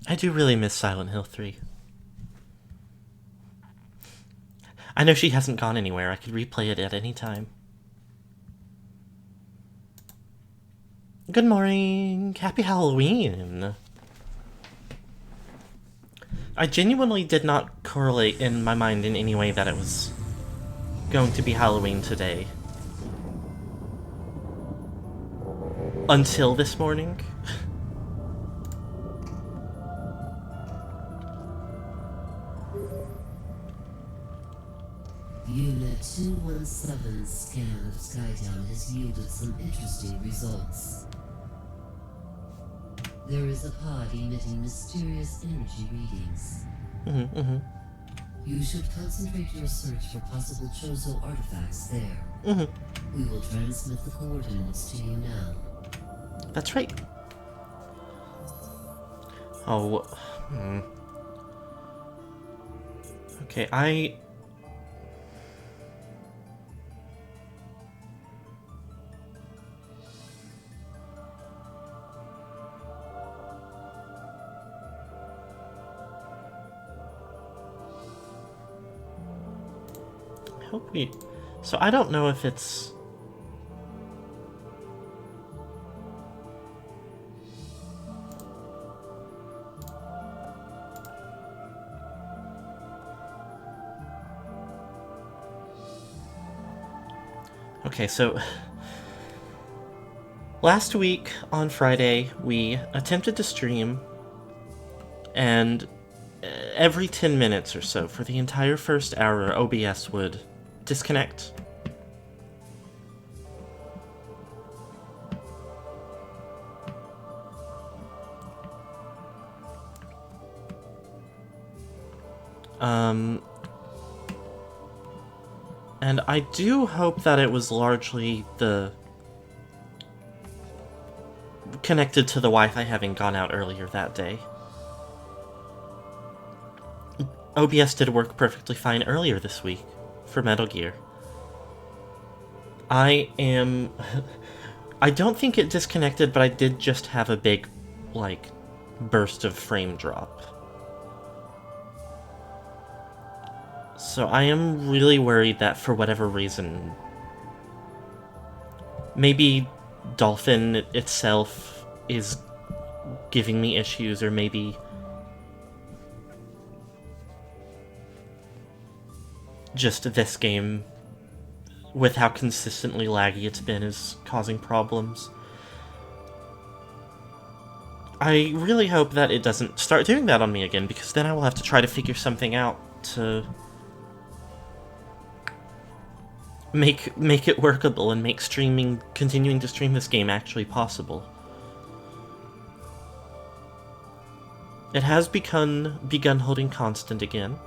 I do really miss Silent Hill 3. I know she hasn't gone anywhere. I could replay it at any time. Good morning. Happy Halloween. I genuinely did not correlate in my mind in any way that it was going to be Halloween today. Until this morning. Unit 217's scan of Skytown has yielded some interesting results. There is a pod emitting mysterious energy readings. You should concentrate your search for possible Chozo artifacts there. We will transmit the coordinates to you now. That's right. Oh. Okay, I hope we... So I don't know if it's... Okay, so... Last week, on Friday, we attempted to stream, and every 10 minutes or so, for the entire first hour, OBS would disconnect. And I do hope that it was largely connected to the Wi-Fi having gone out earlier that day. OBS did work perfectly fine earlier this week for Metal Gear. I don't think it disconnected, but I did just have a big, burst of frame drop. So I am really worried that for whatever reason, maybe Dolphin itself is giving me issues, or maybe just this game, with how consistently laggy it's been, is causing problems. I really hope that it doesn't start doing that on me again, because then I will have to try to figure something out to make it workable and make continuing to stream this game actually possible. It has begun holding constant again,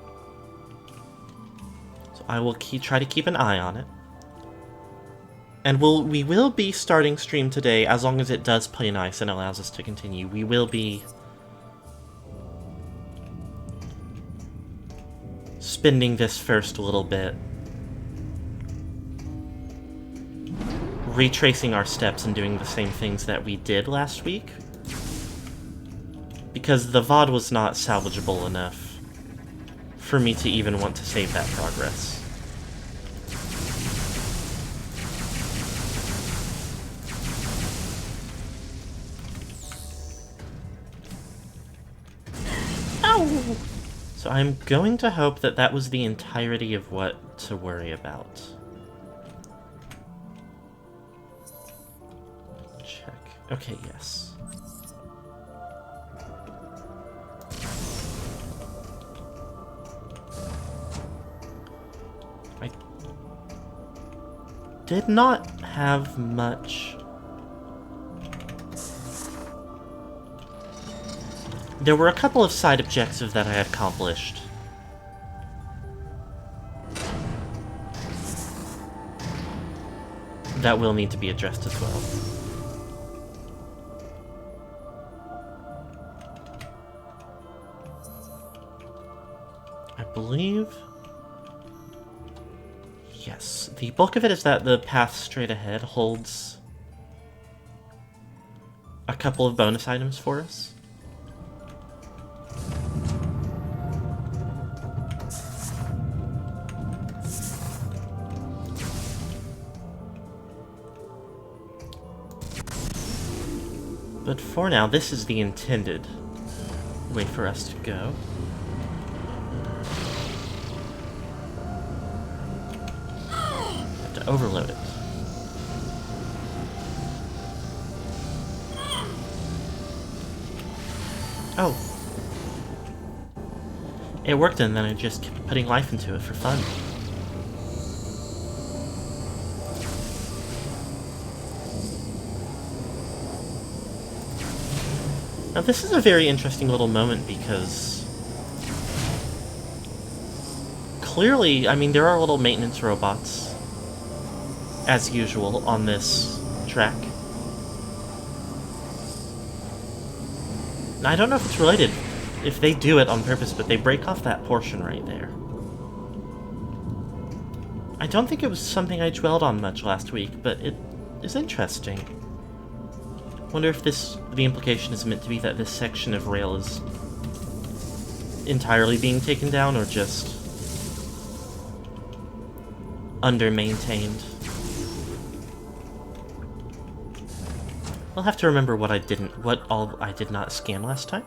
so I will try to keep an eye on it. And we will be starting stream today, as long as it does play nice and allows us to continue. We will be spending this first little bit retracing our steps and doing the same things that we did last week, because the VOD was not salvageable enough for me to even want to save that progress. Ow! So I'm going to hope that that was the entirety of what to worry about. Check. Okay, yes. I did not have much. There were a couple of side objectives that I accomplished. That will need to be addressed as well. I believe... Yes, the bulk of it is that the path straight ahead holds a couple of bonus items for us. But for now, this is the intended way for us to go. Have to overload it. Oh. It worked, and then I just kept putting life into it for fun. Now this is a very interesting little moment because clearly, I mean, there are little maintenance robots, as usual, on this track. Now, I don't know if it's related, if they do it on purpose, but they break off that portion right there. I don't think it was something I dwelled on much last week, but it is interesting. Wonder if the implication is meant to be that this section of rail is entirely being taken down, or just under-maintained. I'll have to remember what all I did not scan last time.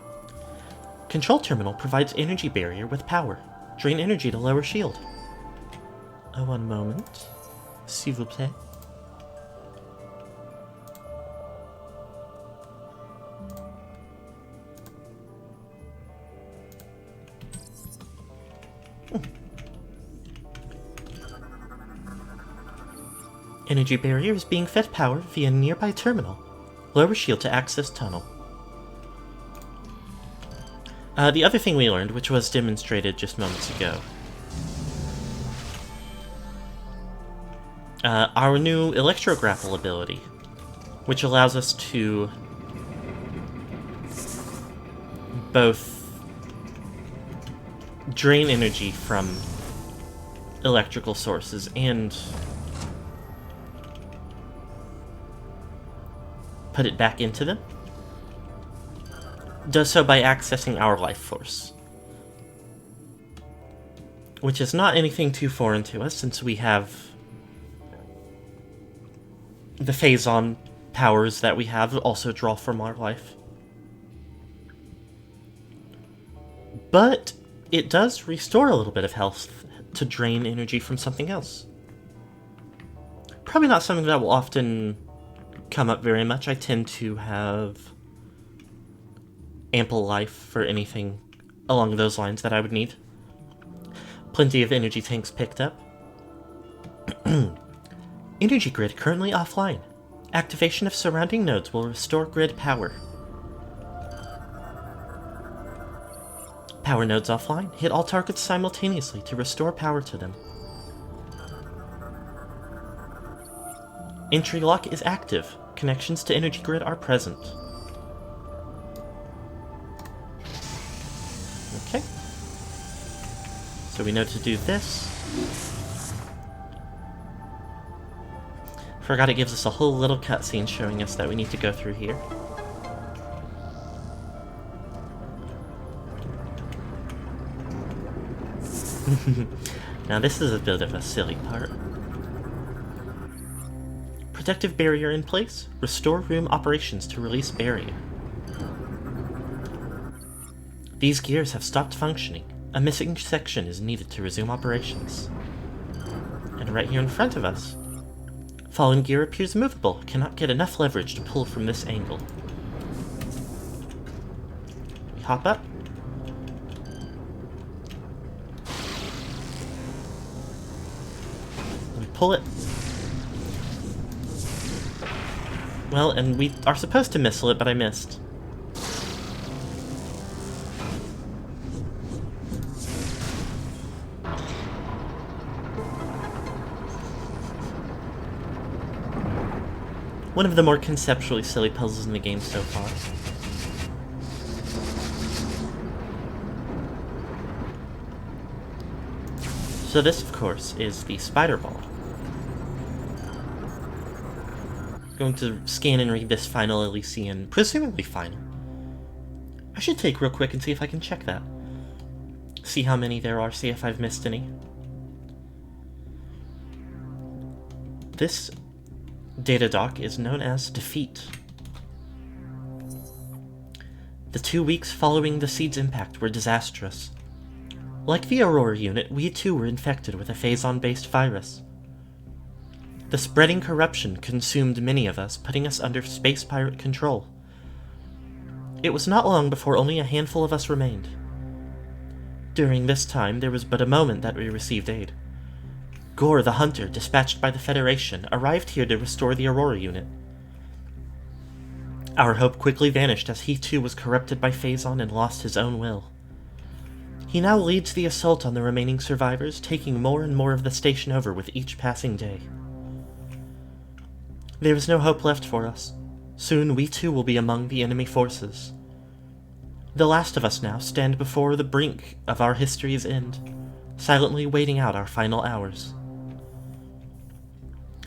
Control terminal provides energy barrier with power. Drain energy to lower shield. Oh, one moment. S'il vous plaît. Energy barrier is being fed power via nearby terminal. Lower shield to access tunnel. The other thing we learned, which was demonstrated just moments ago. Our new Electrograpple ability, which allows us to both drain energy from electrical sources and put it back into them, does so by accessing our life force. Which is not anything too foreign to us, since we have the Phazon powers that we have also draw from our life. But it does restore a little bit of health to drain energy from something else. Probably not something that will often come up very much. I tend to have ample life for anything along those lines that I would need. Plenty of energy tanks picked up. Energy grid currently offline. Activation of surrounding nodes will restore grid power. Power nodes offline. Hit all targets simultaneously to restore power to them. Entry lock is active. Connections to energy grid are present. Okay. So we know to do this. Forgot it gives us a whole little cutscene showing us that we need to go through here. Now this is a bit of a silly part. Protective barrier in place. Restore room operations to release barrier. These gears have stopped functioning. A missing section is needed to resume operations. And right here in front of us, fallen gear appears movable. Cannot get enough leverage to pull from this angle. We hop up. We pull it. Well, and we are supposed to missile it, but I missed. One of the more conceptually silly puzzles in the game so far. So this, of course, is the spider ball. Going to scan and read this final Elysian, presumably final. I should take real quick and see if I can check that. See how many there are, see if I've missed any. This data dock is known as Defeat. The 2 weeks following the seed's impact were disastrous. Like the Aurora unit, we too were infected with a Phazon-based virus. The spreading corruption consumed many of us, putting us under space pirate control. It was not long before only a handful of us remained. During this time, there was but a moment that we received aid. Gore the Hunter, dispatched by the Federation, arrived here to restore the Aurora unit. Our hope quickly vanished as he too was corrupted by Phazon and lost his own will. He now leads the assault on the remaining survivors, taking more and more of the station over with each passing day. There is no hope left for us. Soon we too will be among the enemy forces. The last of us now stand before the brink of our history's end, silently waiting out our final hours.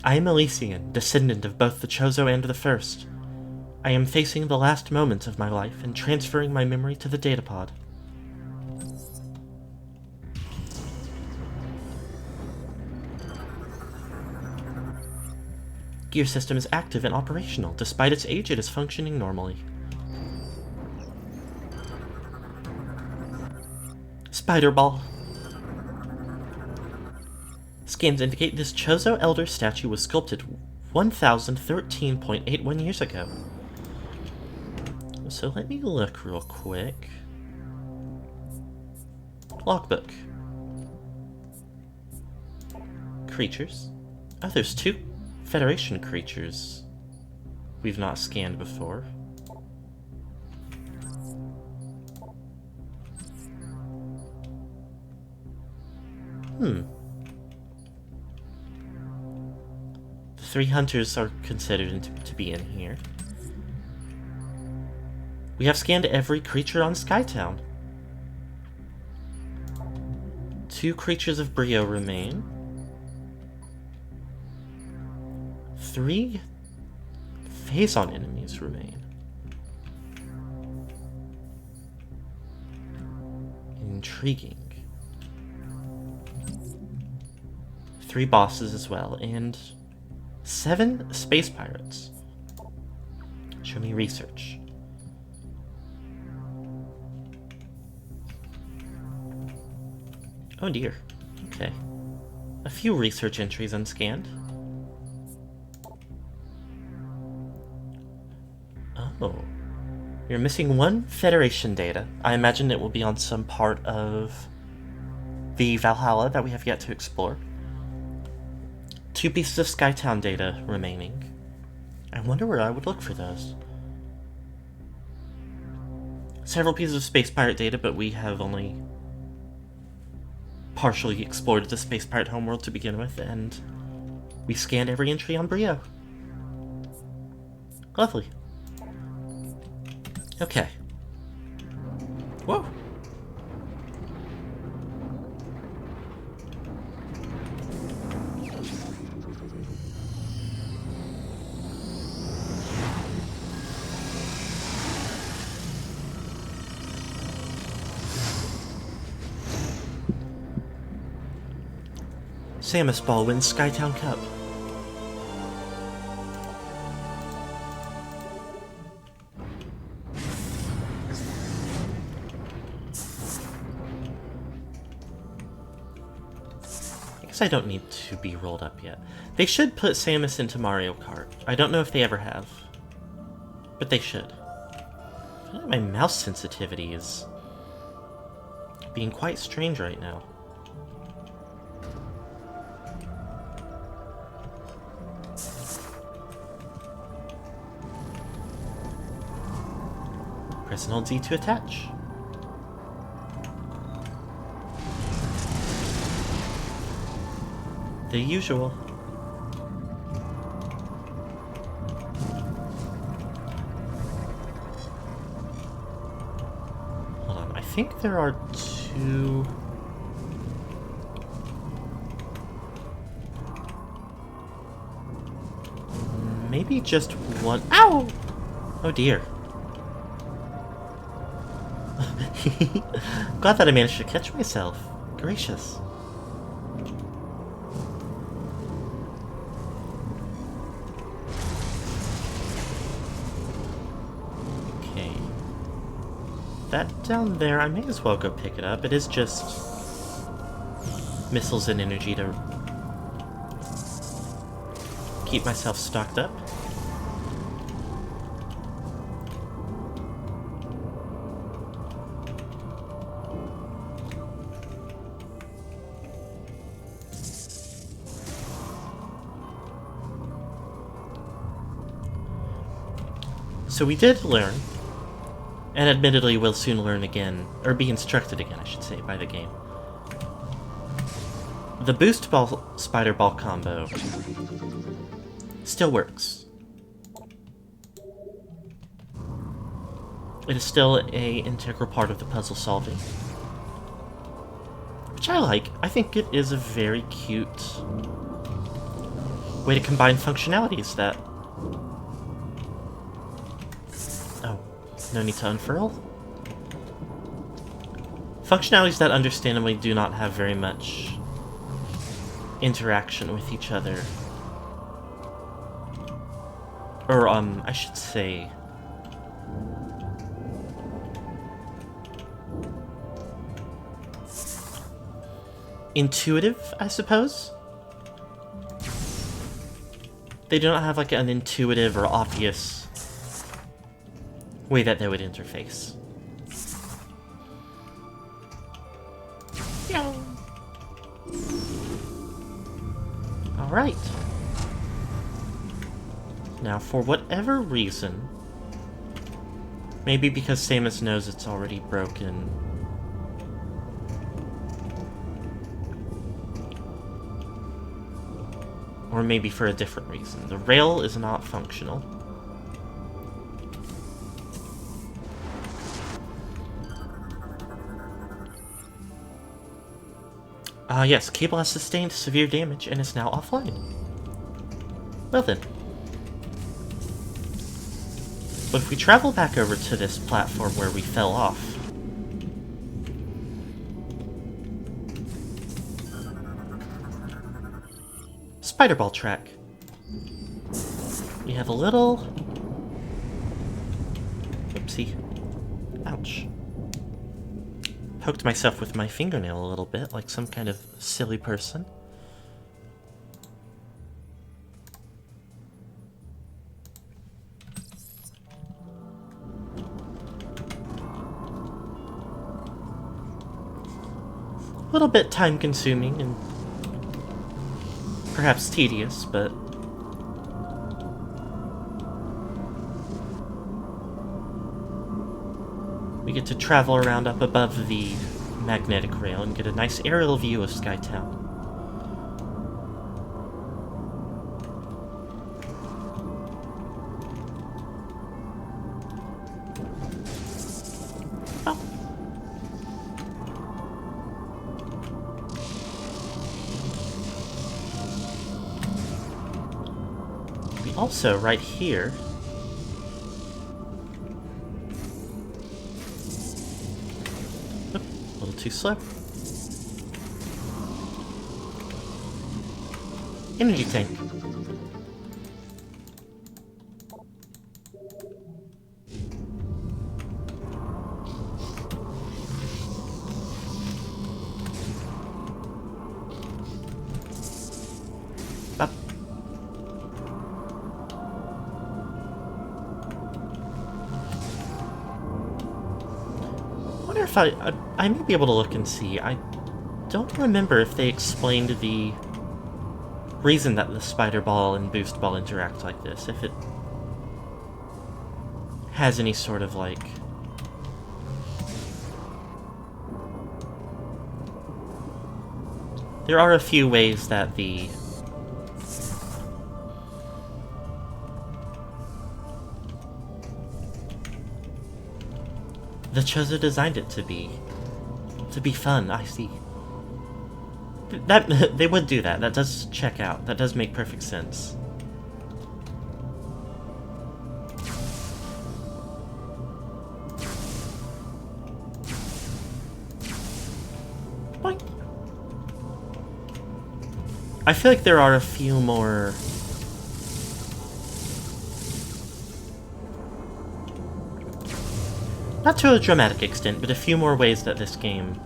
I am Elysian, descendant of both the Chozo and the First. I am facing the last moments of my life and transferring my memory to the datapod. Gear system is active and operational. Despite its age, it is functioning normally. Spider ball. Scans indicate this Chozo Elder statue was sculpted 1013.81 years ago. So let me look real quick. Logbook. Creatures. Oh, there's 2 Federation creatures we've not scanned before. The 3 hunters are considered to be in here. We have scanned every creature on Skytown. 2 creatures of Brio remain. 3 Phazon enemies remain. Intriguing. 3 bosses as well, and 7 space pirates. Show me research. Oh dear. Okay. A few research entries unscanned. Oh. You're missing 1 Federation data. I imagine it will be on some part of the Valhalla that we have yet to explore. 2 pieces of Skytown data remaining. I wonder where I would look for those. Several pieces of Space Pirate data, but we have only partially explored the Space Pirate homeworld to begin with, and we scanned every entry on Brio. Lovely. Okay. Whoa. Samus Ball wins Skytown Cup. I guess I don't need to be rolled up yet. They should put Samus into Mario Kart. I don't know if they ever have, but they should. I feel like my mouse sensitivity is being quite strange right now. Press and hold Z to attach. The usual. Hold on, I think there are two... Maybe just one... Ow! Oh dear. Glad that I managed to catch myself. Gracious. Okay. That down there, I may as well go pick it up. It is just missiles and energy to keep myself stocked up. So we did learn, and admittedly will soon learn again, or be instructed again, I should say, by the game. The Boost Ball Spider Ball combo still works. It is still an integral part of the puzzle solving, which I like. I think it is a very cute way to combine functionalities that... No need to unfurl. Functionalities that understandably do not have very much interaction with each other. Or, I should say... intuitive, I suppose? They do not have, like, an intuitive or obvious way that they would interface. Alright. Now, for whatever reason, maybe because Samus knows it's already broken, or maybe for a different reason, the rail is not functional. Yes, cable has sustained severe damage and is now offline. Well then. But if we travel back over to this platform where we fell off... Spider Ball track. We have a little... Oopsie. Ouch. Poked myself with my fingernail a little bit, like some kind of silly person. A little bit time-consuming and perhaps tedious, but we get to travel around up above the magnetic rail and get a nice aerial view of Skytown. Oh. We also, right here, too slow. Energy tank. Up. I wonder if I may be able to look and see. I don't remember if they explained the reason that the spider ball and boost ball interact like this. If it has any sort of, like... There are a few ways that the... The Chozo designed it to be fun, I see. That they would do that. That does check out. That does make perfect sense. Boink. I feel like there are a few more... Not to a dramatic extent, but a few more ways that this game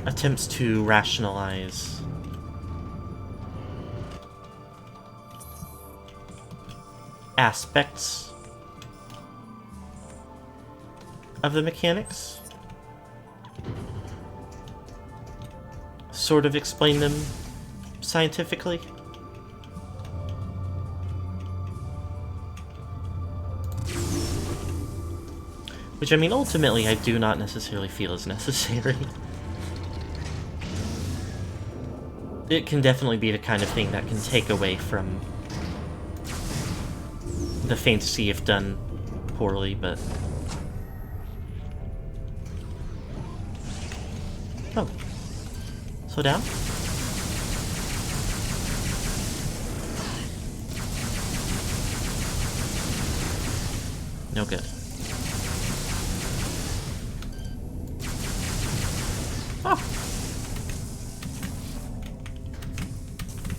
attempts to rationalize aspects of the mechanics. Sort of explain them scientifically. Which, I mean, ultimately I do not necessarily feel is necessary. It can definitely be the kind of thing that can take away from the fantasy if done poorly, but... Oh. Slow down? No good. Oh!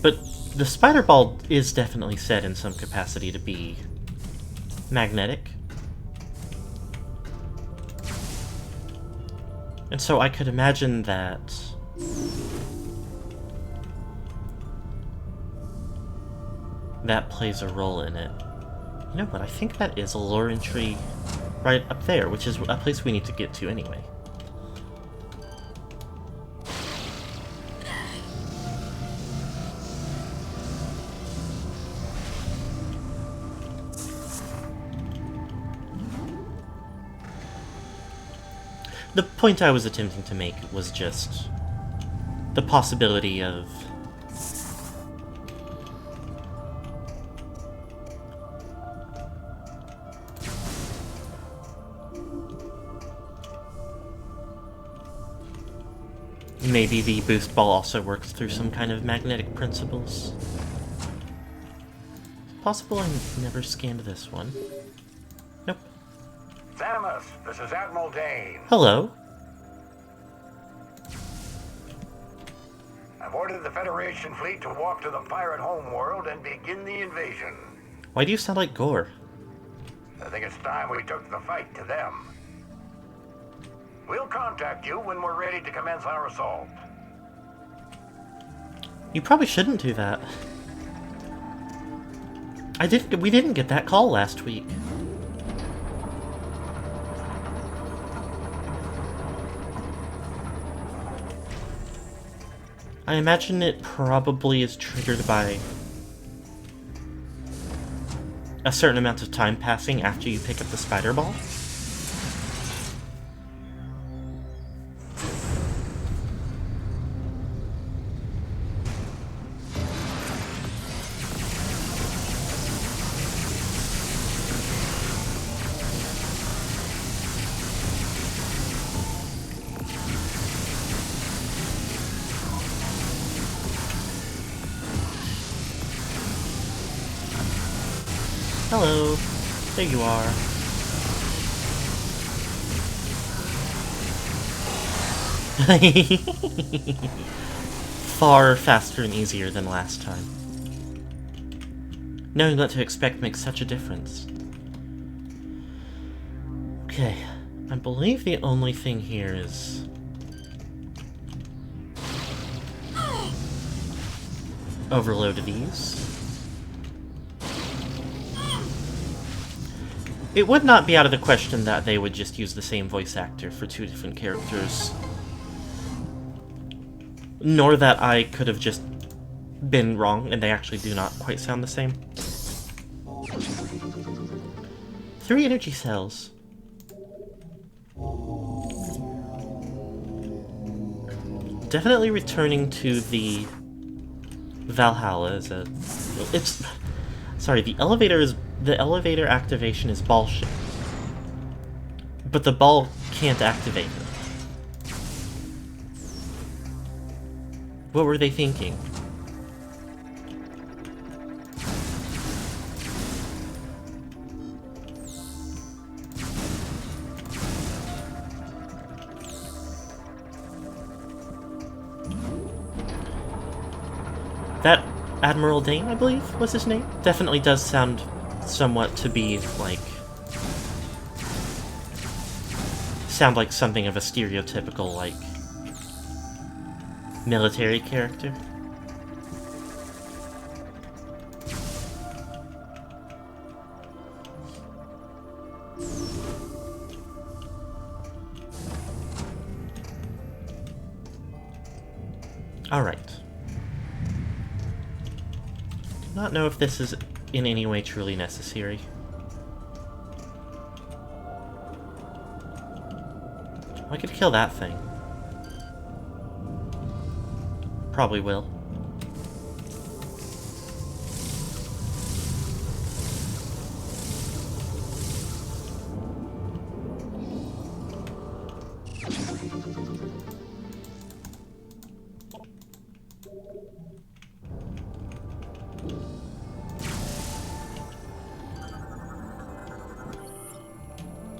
But the spider ball is definitely said in some capacity to be magnetic. And so I could imagine that that plays a role in it. You know what, I think that is a lore entry right up there, which is a place we need to get to anyway. The point I was attempting to make was just the possibility of maybe the boost ball also works through some kind of magnetic principles. It's possible I never scanned this one. Nope. Samus, this is Admiral Dane. Hello. I've ordered the Federation fleet to walk to the pirate homeworld and begin the invasion. Why do you sound like Gore? I think it's time we took the fight to them. We'll contact you when we're ready to commence our assault. You probably shouldn't do that. We didn't get that call last week. I imagine it probably is triggered by a certain amount of time passing after you pick up the spider ball. Hello. There you are. Far faster and easier than last time. Knowing what to expect makes such a difference. Okay, I believe the only thing here is... overload these. It would not be out of the question that they would just use the same voice actor for two different characters. Nor that I could have just been wrong and they actually do not quite sound the same. 3 energy cells. Definitely returning to the Valhalla is a... It's... Sorry, the elevator activation is bullshit. But the ball can't activate it. What were they thinking? That Admiral Dane, I believe, was his name? Definitely does sound somewhat to be like... sound like something of a stereotypical, like... military character. Alright. Do not know if this is in any way truly necessary. I could kill that thing. Probably will.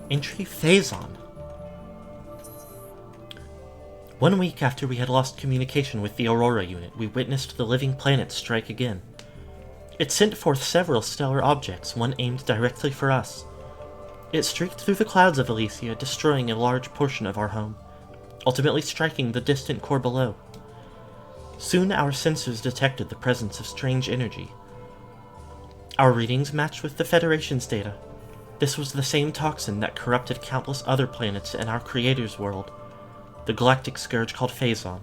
Entry Phazon. 1 week after we had lost communication with the Aurora unit, we witnessed the living planet strike again. It sent forth several stellar objects, one aimed directly for us. It streaked through the clouds of Elysia, destroying a large portion of our home, ultimately striking the distant core below. Soon our sensors detected the presence of strange energy. Our readings matched with the Federation's data. This was the same toxin that corrupted countless other planets in our Creator's world. The galactic scourge called Phazon.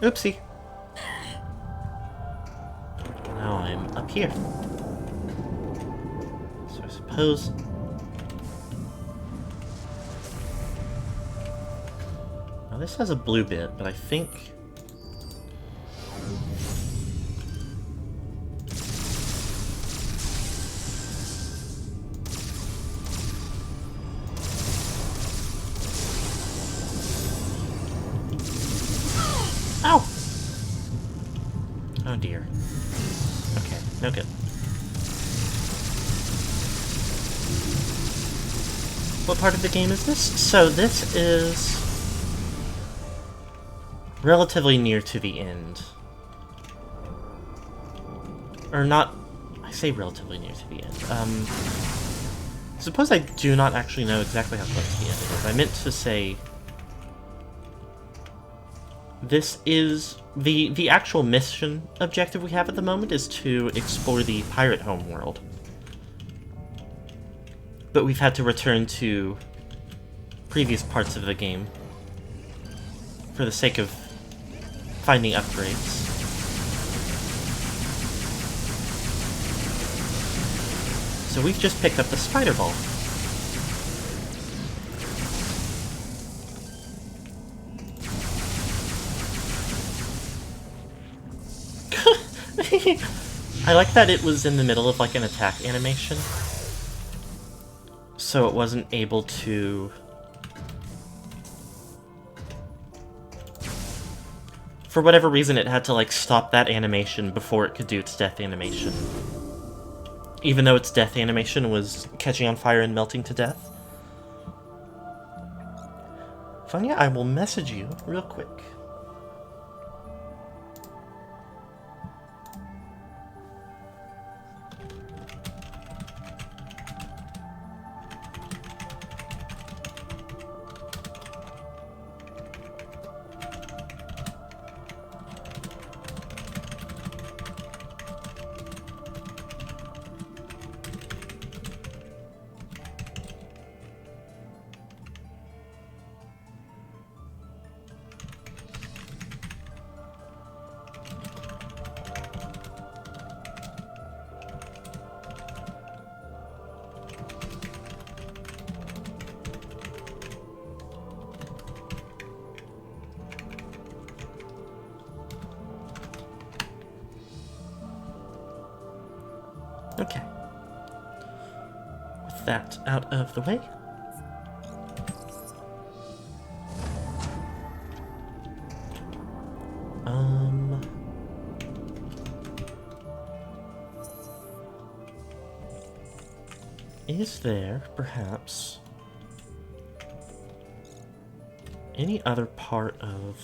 Oopsie. Now I'm up here. So I suppose... this has a blue bit, but I think... Ow! Oh dear. Okay, no good. What part of the game is this? So this is... relatively near to the end. Or not... I say relatively near to the end. Suppose I do not actually know exactly how close to the end it is. I meant to say... this is... The actual mission objective we have at the moment is to explore the pirate homeworld. But we've had to return to previous parts of the game for the sake of finding upgrades. So we've just picked up the spider ball. I like that it was in the middle of like an attack animation. so it wasn't able to... For whatever reason, it had to, like, stop that animation before it could do its death animation. Even though its death animation was catching on fire and melting to death. Vanya, I will message you real quick. Okay. With that out of the way. Is there, perhaps, any other part of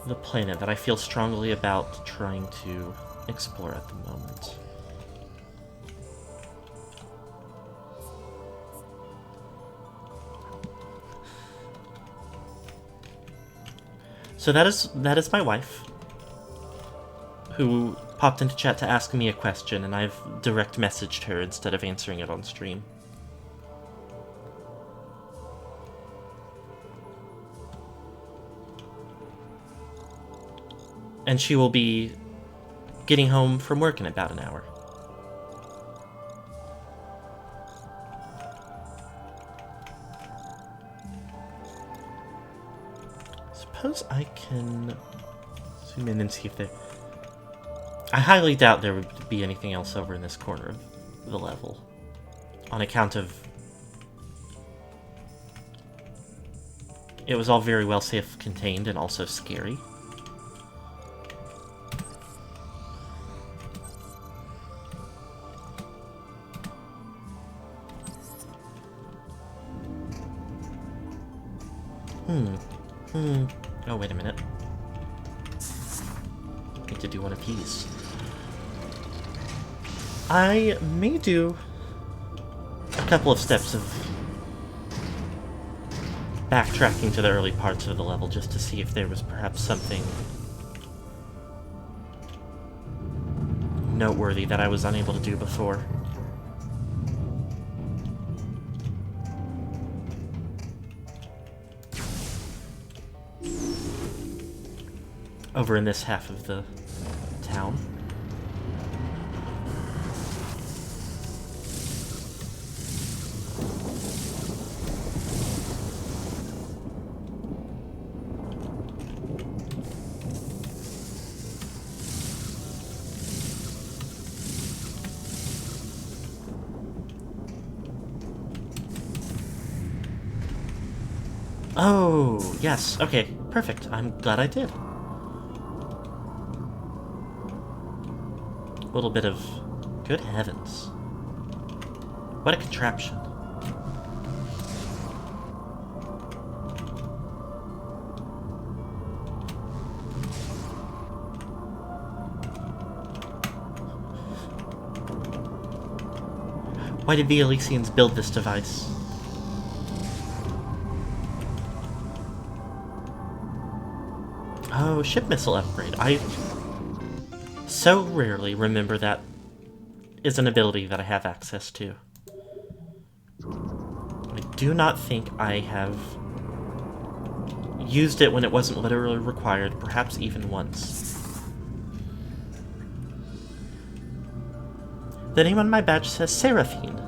the planet that I feel strongly about trying to explore at the moment? So that is my wife, who popped into chat to ask me a question, and I've direct messaged her instead of answering it on stream. And she will be getting home from work in about an hour. Suppose I can zoom in and see if there... I highly doubt there would be anything else over in this corner of the level, on account of... It was all very well self-contained and also scary. Oh, wait a minute. Need to do one apiece. I may do a couple of steps of backtracking to the early parts of the level just to see if there was perhaps something noteworthy that I was unable to do before. Over in this half of the town. Oh, yes. Okay, perfect. I'm glad I did. A little bit of... Good heavens. What a contraption. Why did the Elysians build this device? Oh, ship missile upgrade. I so rarely remember that is an ability that I have access to. I do not think I have used it when it wasn't literally required, perhaps even once. The name on my badge says Seraphine.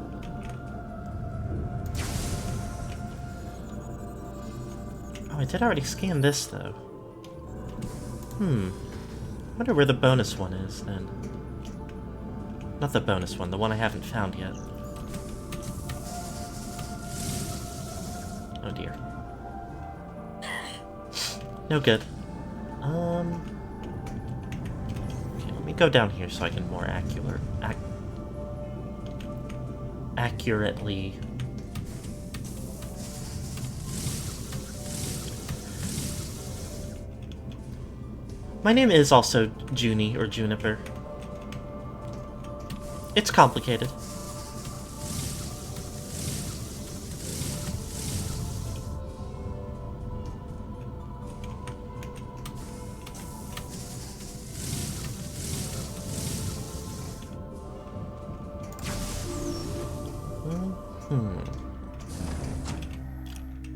Oh, I did already scan this, though. I wonder where the bonus one is, then. Not the bonus one, the one I haven't found yet. Oh dear. No good. Okay, let me go down here so I can more accurately. My name is also Junie, or Juniper. It's complicated.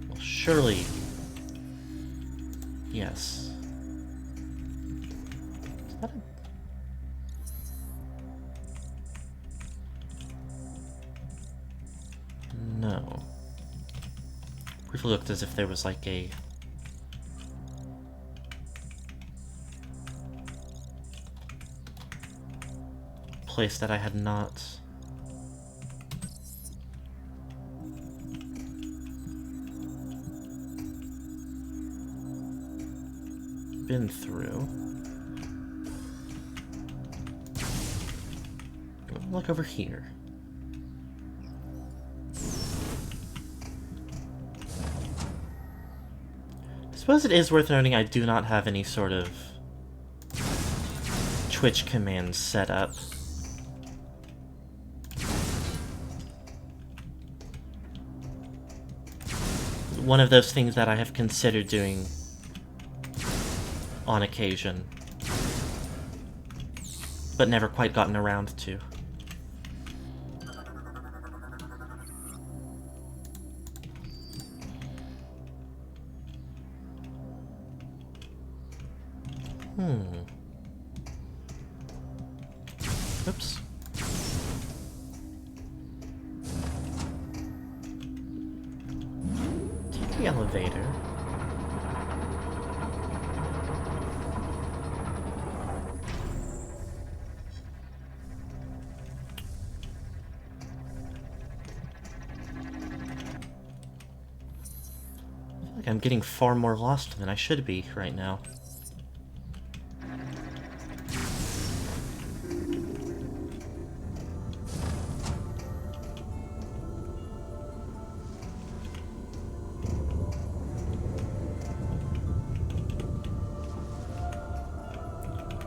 Well, surely. Yes. Is that a... No. Briefly looked as if there was like a... place that I had not... been through. Look over here. I suppose it is worth noting I do not have any sort of Twitch commands set up. One of those things that I have considered doing on occasion, but never quite gotten around to. Oops. Take the elevator. I feel like I'm getting far more lost than I should be right now.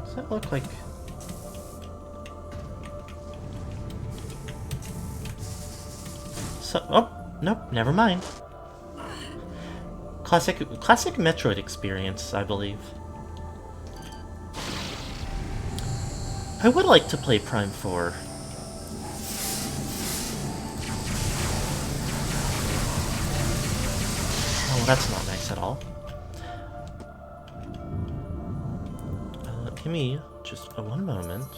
Does that look like... So, oh, nope, never mind. Classic Metroid experience, I believe. I would like to play Prime 4. Oh, that's not nice at all. Give me just one moment.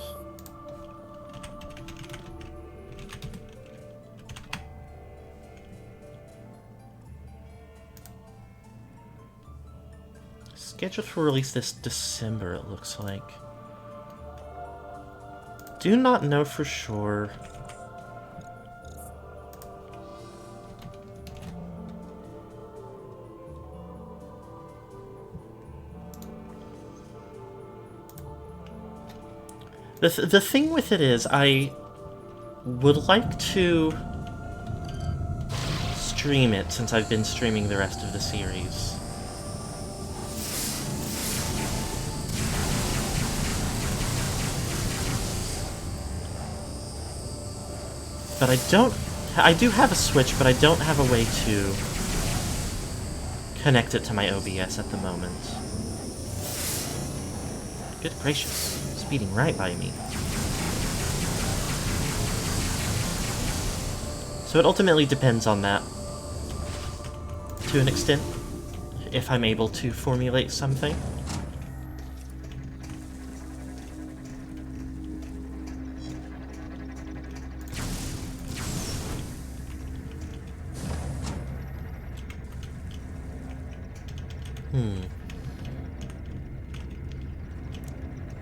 Scheduled for release this December, it looks like. Do not know for sure. The thing with it is, I would like to stream it since I've been streaming the rest of the series. But I do have a Switch, but I don't have a way to connect it to my OBS at the moment. Good gracious, speeding right by me. So it ultimately depends on that, to an extent, if I'm able to formulate something.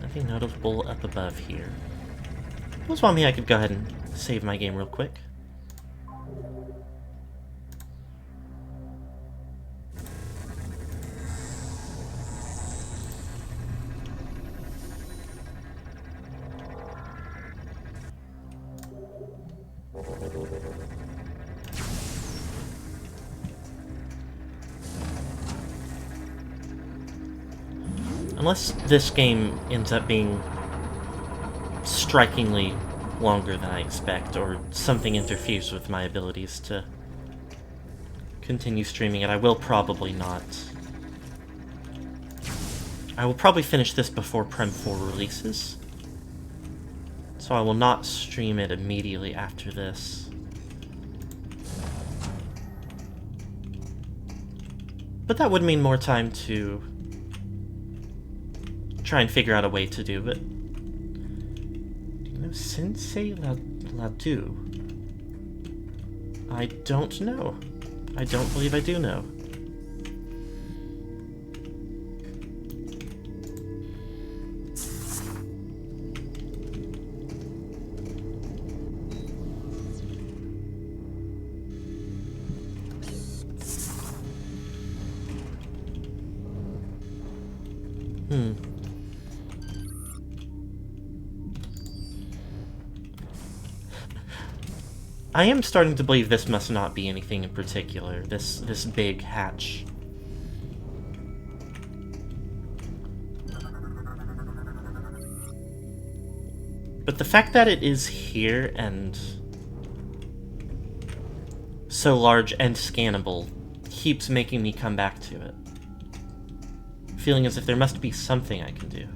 Nothing notable up above here. Those want me, I could go ahead and save my game real quick. Unless this game ends up being strikingly longer than I expect, or something interferes with my abilities to continue streaming it, I will probably not. I will probably finish this before Prem 4 releases, so I will not stream it immediately after this. But that would mean more time to try and figure out a way to do it. Do you know Sensei Ladu? I don't know. I don't believe I do know. I am starting to believe this must not be anything in particular, this big hatch. But the fact that it is here and so large and scannable keeps making me come back to it. Feeling as if there must be something I can do.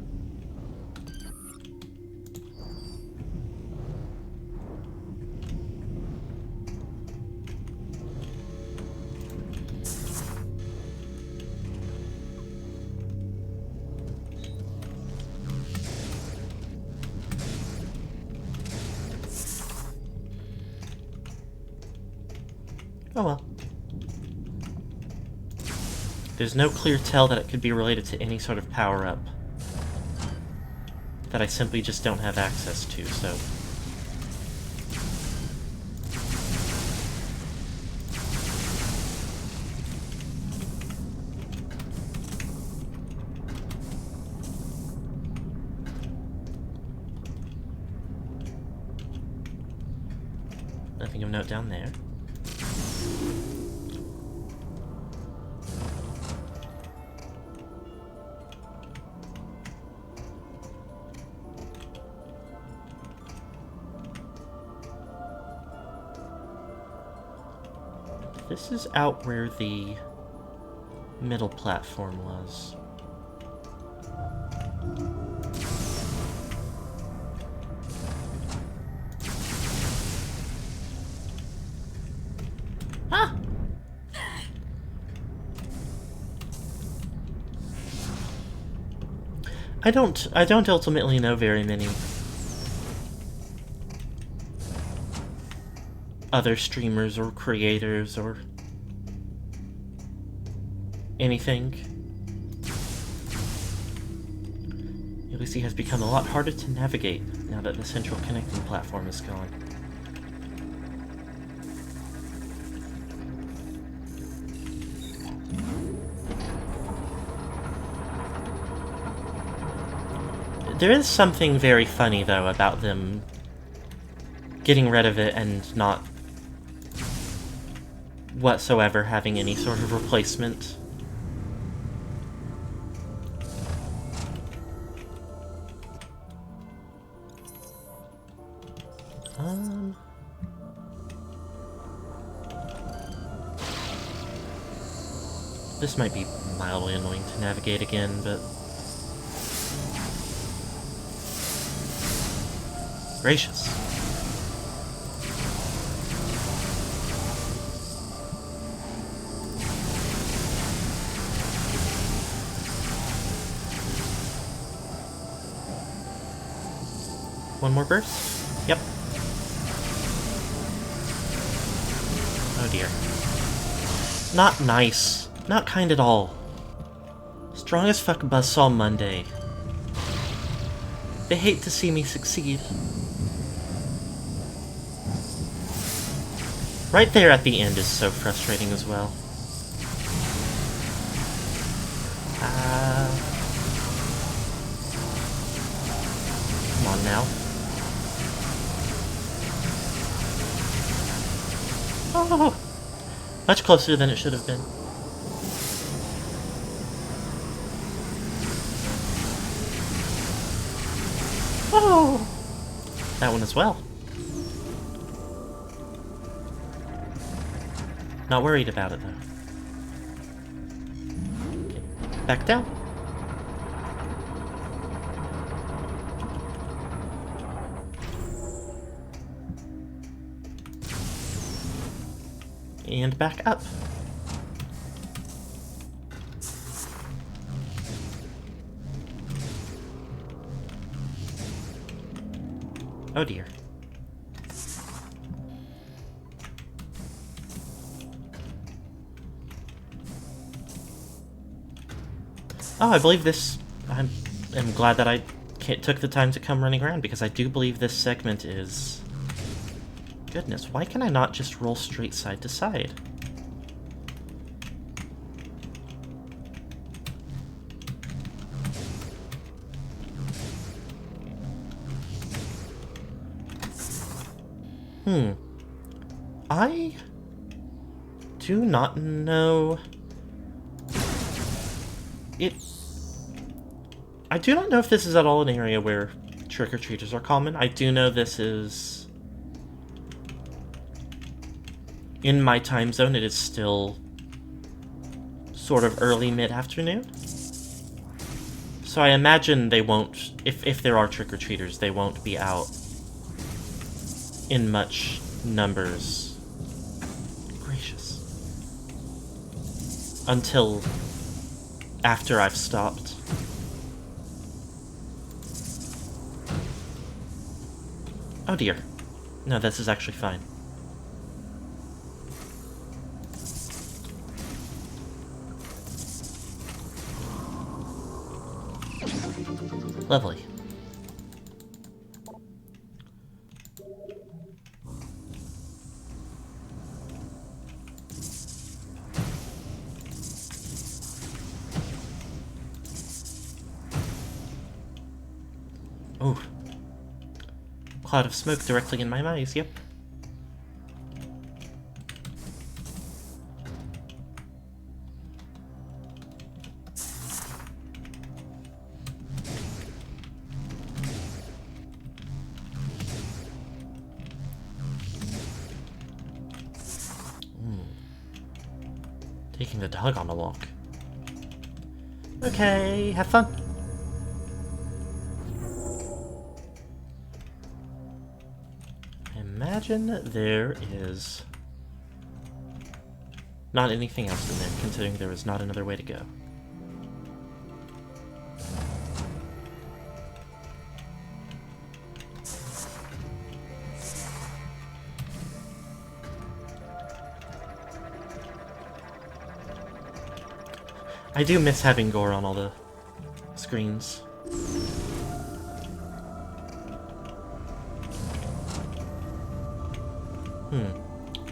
Oh well. There's no clear tell that it could be related to any sort of power-up that I simply just don't have access to, so... Nothing of note down there. This is out where the middle platform was. Ah! I don't ultimately know very many other streamers or creators or anything. Ulysses has become a lot harder to navigate now that the central connecting platform is gone. There is something very funny, though, about them getting rid of it and not whatsoever having any sort of replacement. This might be mildly annoying to navigate again, but... Gracious. One more burst? Yep. Oh dear. Not nice. Not kind at all. Strong as fuck buzzsaw Monday. They hate to see me succeed. Right there at the end is so frustrating as well. Come on now. Oh, much closer than it should have been. Oh! That one as well. Not worried about it, though. Okay. Back down. And back up. Oh dear. Oh, I believe this... I'm glad that I took the time to come running around, because I do believe this segment is... Goodness, why can I not just roll straight side to side? I do not know... I do not know if this is at all an area where trick-or-treaters are common. I do know this is... In my time zone, it is still sort of early mid-afternoon. So I imagine they won't... If there are trick-or-treaters, they won't be out in much numbers. Gracious. Until after I've stopped. Oh dear. No, this is actually fine. Lovely. Oh. Cloud of smoke directly in my eyes, yep. Taking the dog on a walk. Okay, have fun. Imagine there is not anything else in there, considering there is not another way to go. I do miss having gore on all the screens.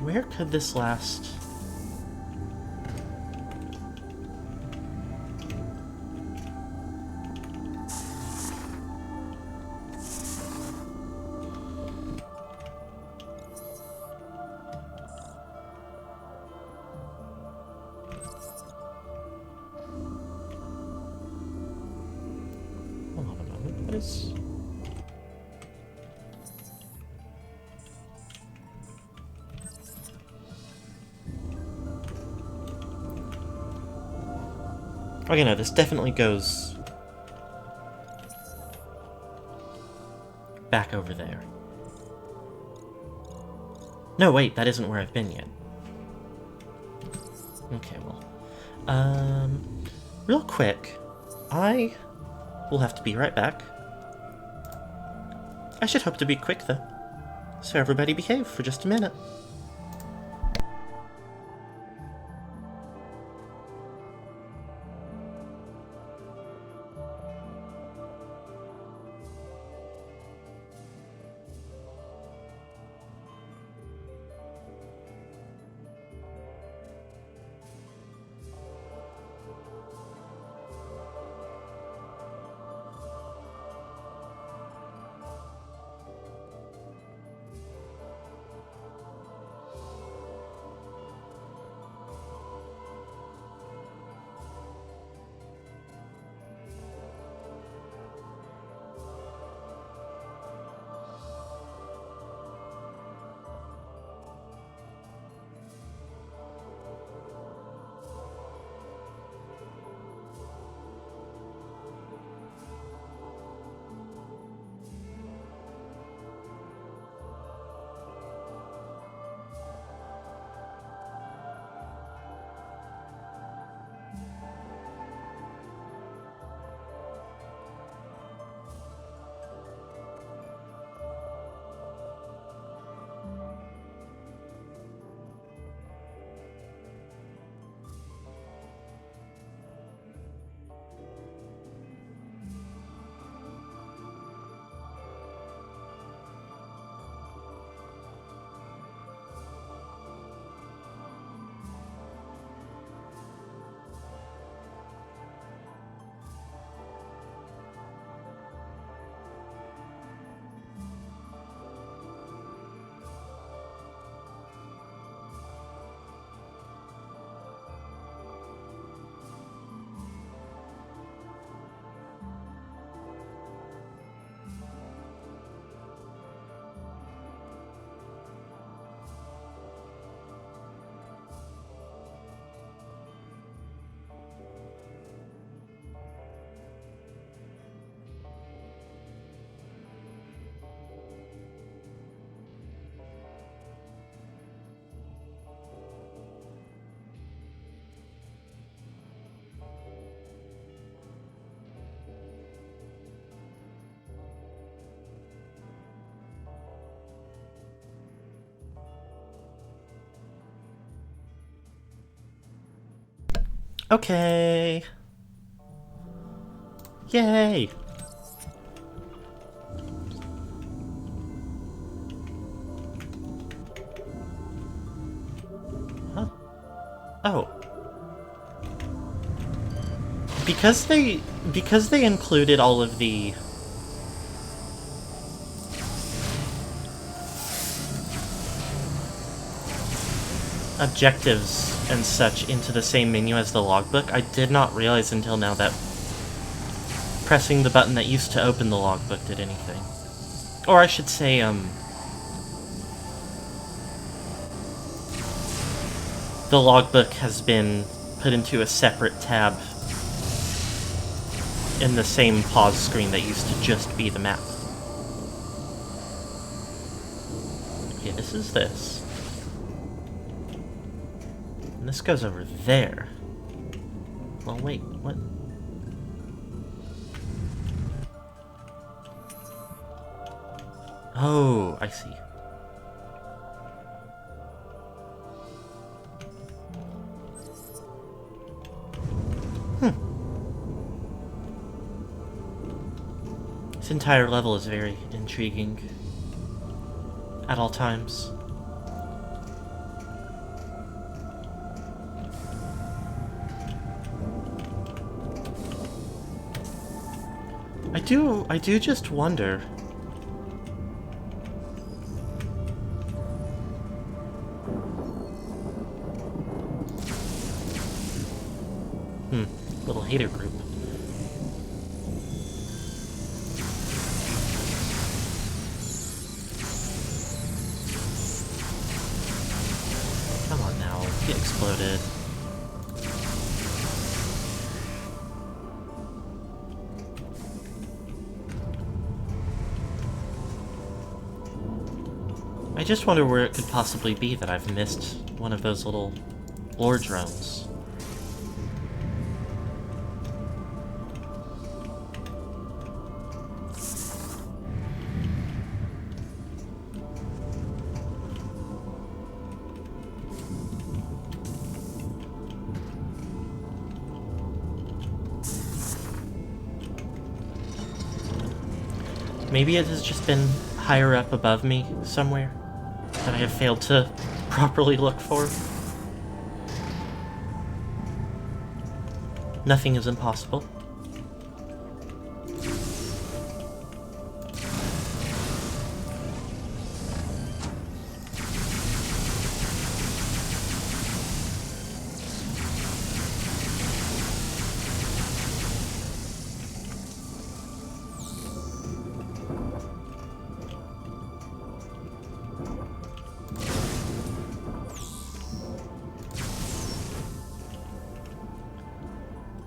Where could this last? Hold on a moment, what is... Okay, no, this definitely goes back over there. No, wait, that isn't where I've been yet. Okay, well, real quick, I will have to be right back. I should hope to be quick, though. So everybody behave for just a minute. Okay. Yay! Huh? Oh. Because they included all of the objectives and such into the same menu as the logbook, I did not realize until now that pressing the button that used to open the logbook did anything. Or I should say, the logbook has been put into a separate tab in the same pause screen that used to just be the map. Okay, this is this. And this goes over there. Well, wait, what? Oh, I see. This entire level is very intriguing at all times. I do just wonder. Little hater group. Come on now, get exploded. I just wonder where it could possibly be that I've missed one of those little lore drones. Maybe it has just been higher up above me somewhere that I have failed to properly look for. Nothing is impossible.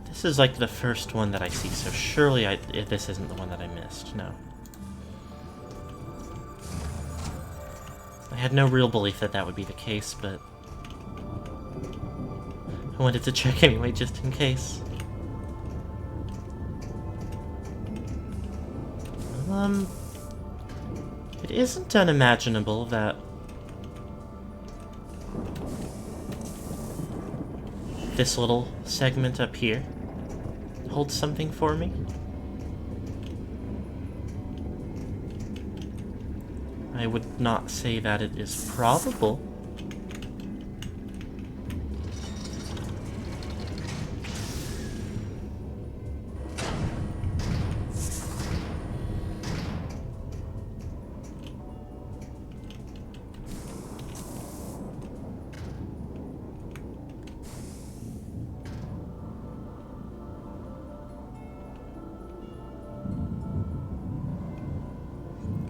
This is like the first one that I see, so surely this isn't the one that I missed, no. I had no real belief that that would be the case, but I wanted to check anyway, just in case. It isn't unimaginable that this little segment up here holds something for me. I would not say that it is probable.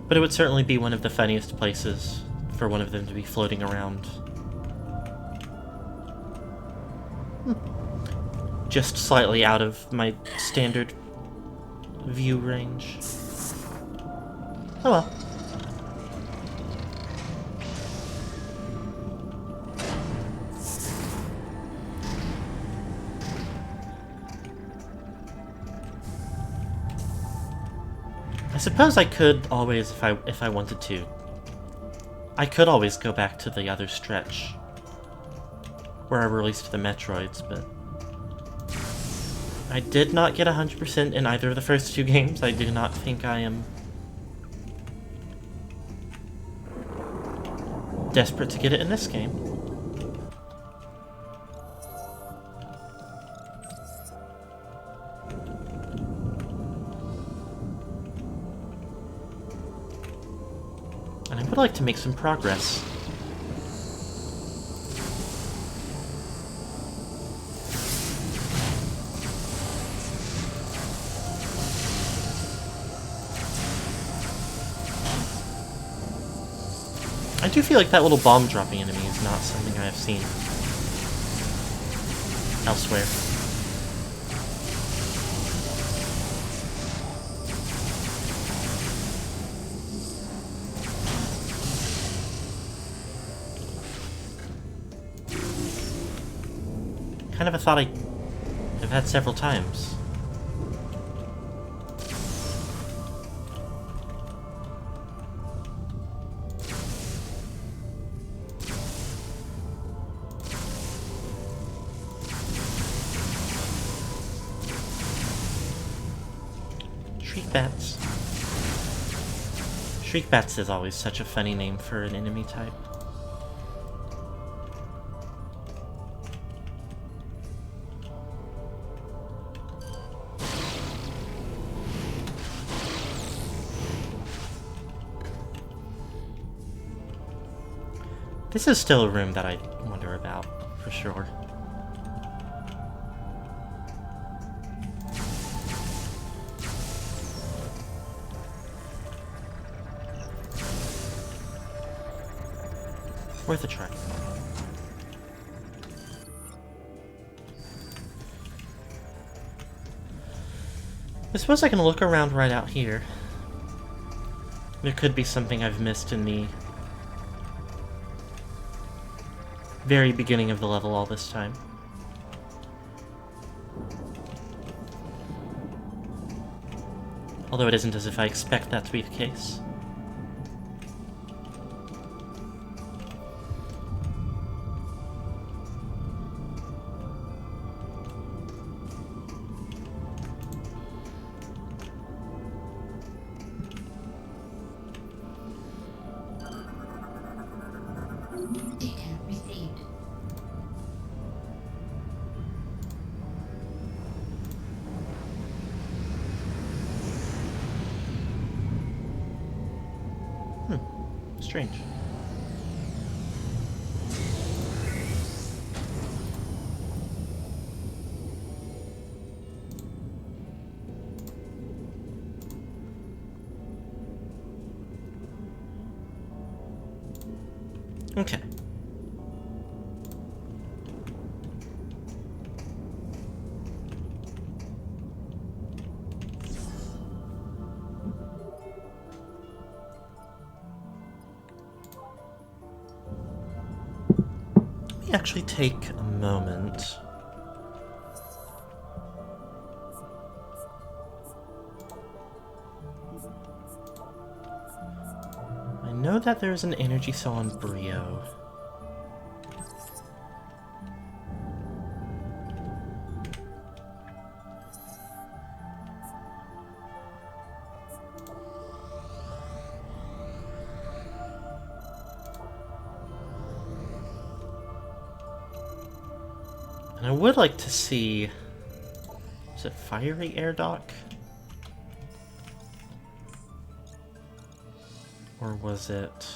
But it would certainly be one of the funniest places for one of them to be floating around. Just slightly out of my standard view range. Oh well. I suppose I could always, if I wanted to, I could always go back to the other stretch where I released the Metroids, but I did not get 100% in either of the first two games. I do not think I am desperate to get it in this game. And I would like to make some progress. I do feel like that little bomb dropping enemy is not something I have seen elsewhere. Kind of a thought I've had several times. Shriekbats. Shriekbats is always such a funny name for an enemy type. This is still a room that I wonder about, for sure. Worth a try. I suppose I can look around right out here. There could be something I've missed in the very beginning of the level all this time. Although it isn't as if I expect that to be the case. Strange. Okay. Actually take a moment. I know that there's an energy cell on Brio. And I would like to see... Is it Fiery Air Dock? Or was it...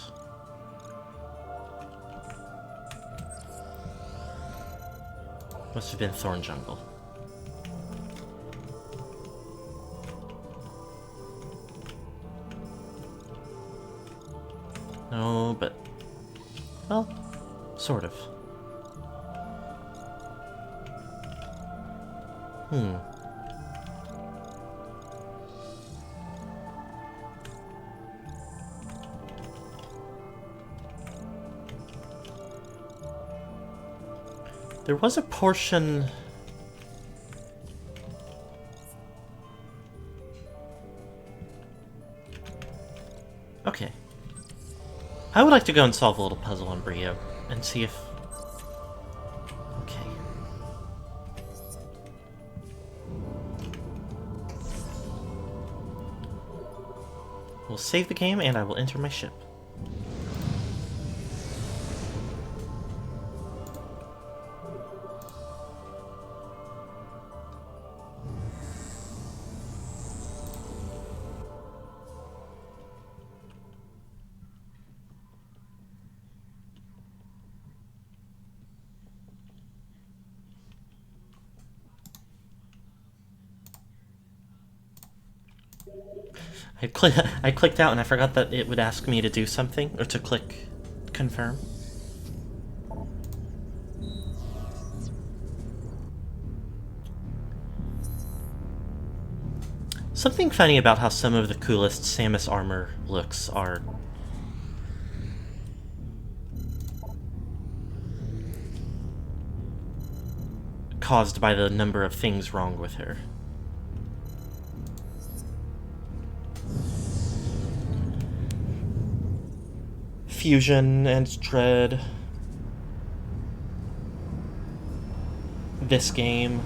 Must have been Thorn Jungle. No, but... Well, sort of. There was a portion... Okay. I would like to go and solve a little puzzle on Brio and see if... Okay. save the game and I will enter my ship. I clicked out and I forgot that it would ask me to do something, or to click confirm. Something funny about how some of the coolest Samus armor looks are caused by the number of things wrong with her. Fusion and Dread. This game.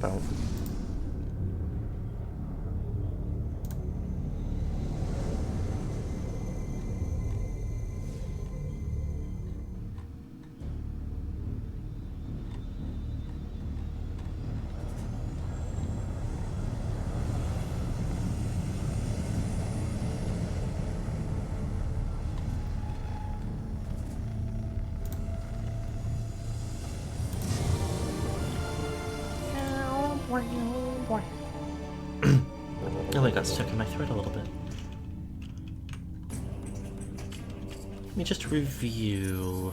Bow. Oh, I got stuck in my throat a little bit. Let me just review.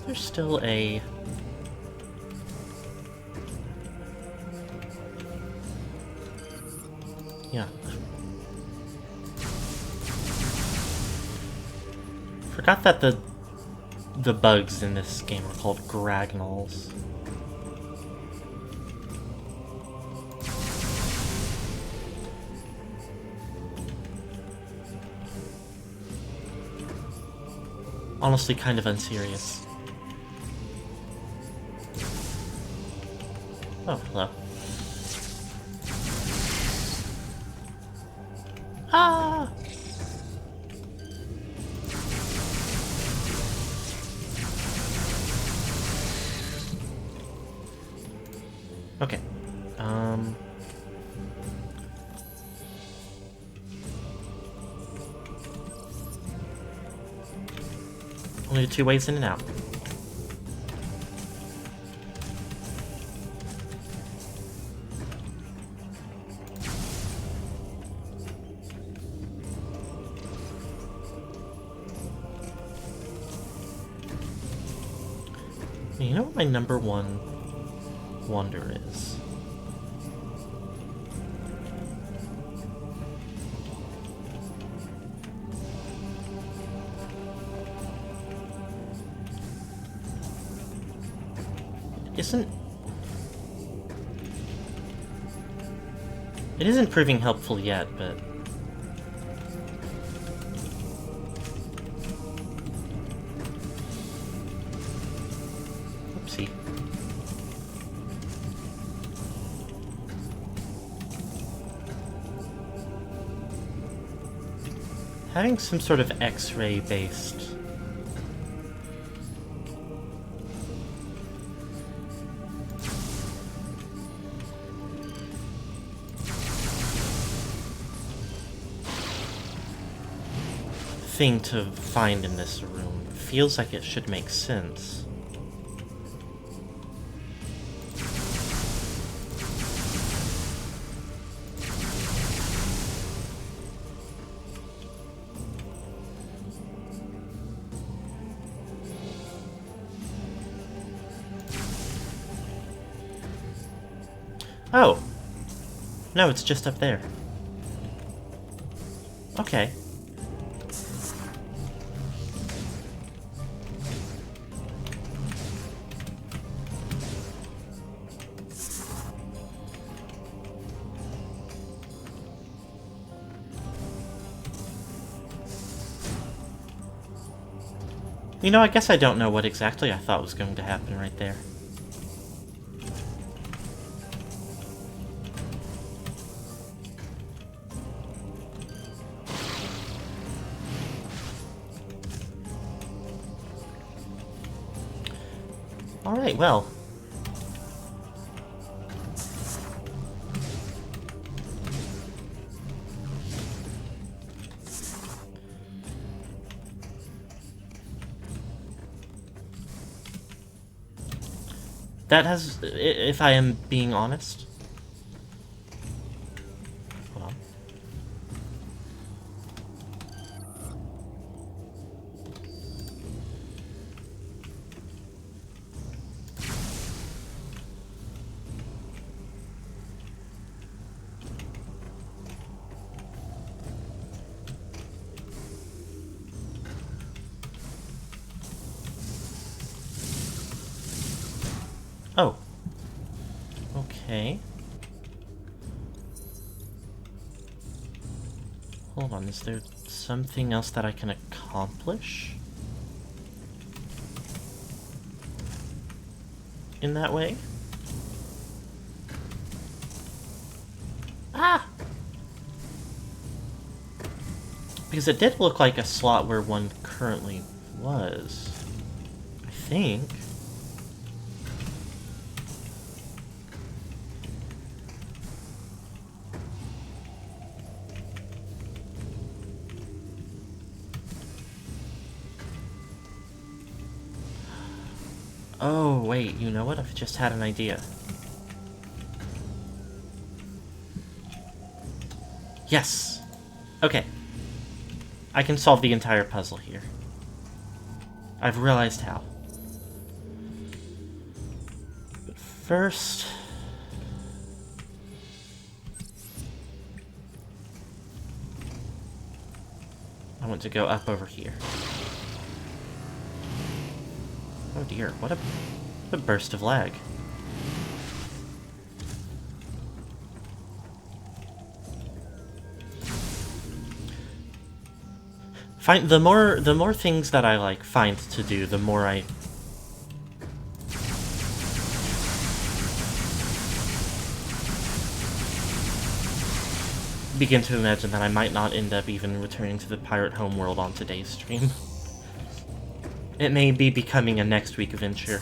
There's still a... Yeah. Forgot that the bugs in this game are called Gragnolls. Honestly, kind of unserious. Oh, hello. Ah! Okay. Only 2 ways in and out. You know what my number one wonder is? It isn't proving helpful yet, but oopsie. Having some sort of X-ray based thing to find in this room feels like it should make sense. Oh. No, it's just up there. Okay. You know, I guess I don't know what exactly I thought was going to happen right there. Alright, well. That has, if I am being honest. Hold on. Oh. Okay. Hold on, is there something else that I can accomplish? In that way? Ah! Because it did look like a slot where one currently was. I think. Oh, wait, you know what? I've just had an idea. Yes! Okay. I can solve the entire puzzle here. I've realized how. But first... I want to go up over here. Oh dear, what a burst of lag. The more things that I like find to do, the more I begin to imagine that I might not end up even returning to the pirate homeworld on today's stream. It may be becoming a next week adventure.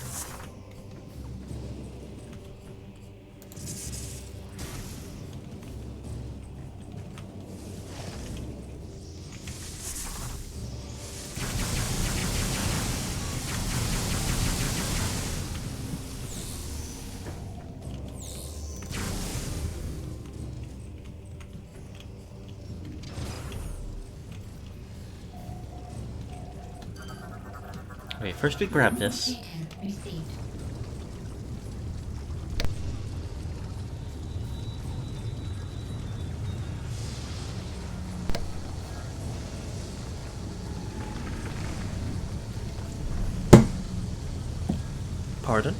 Okay, first we grab this. Pardon?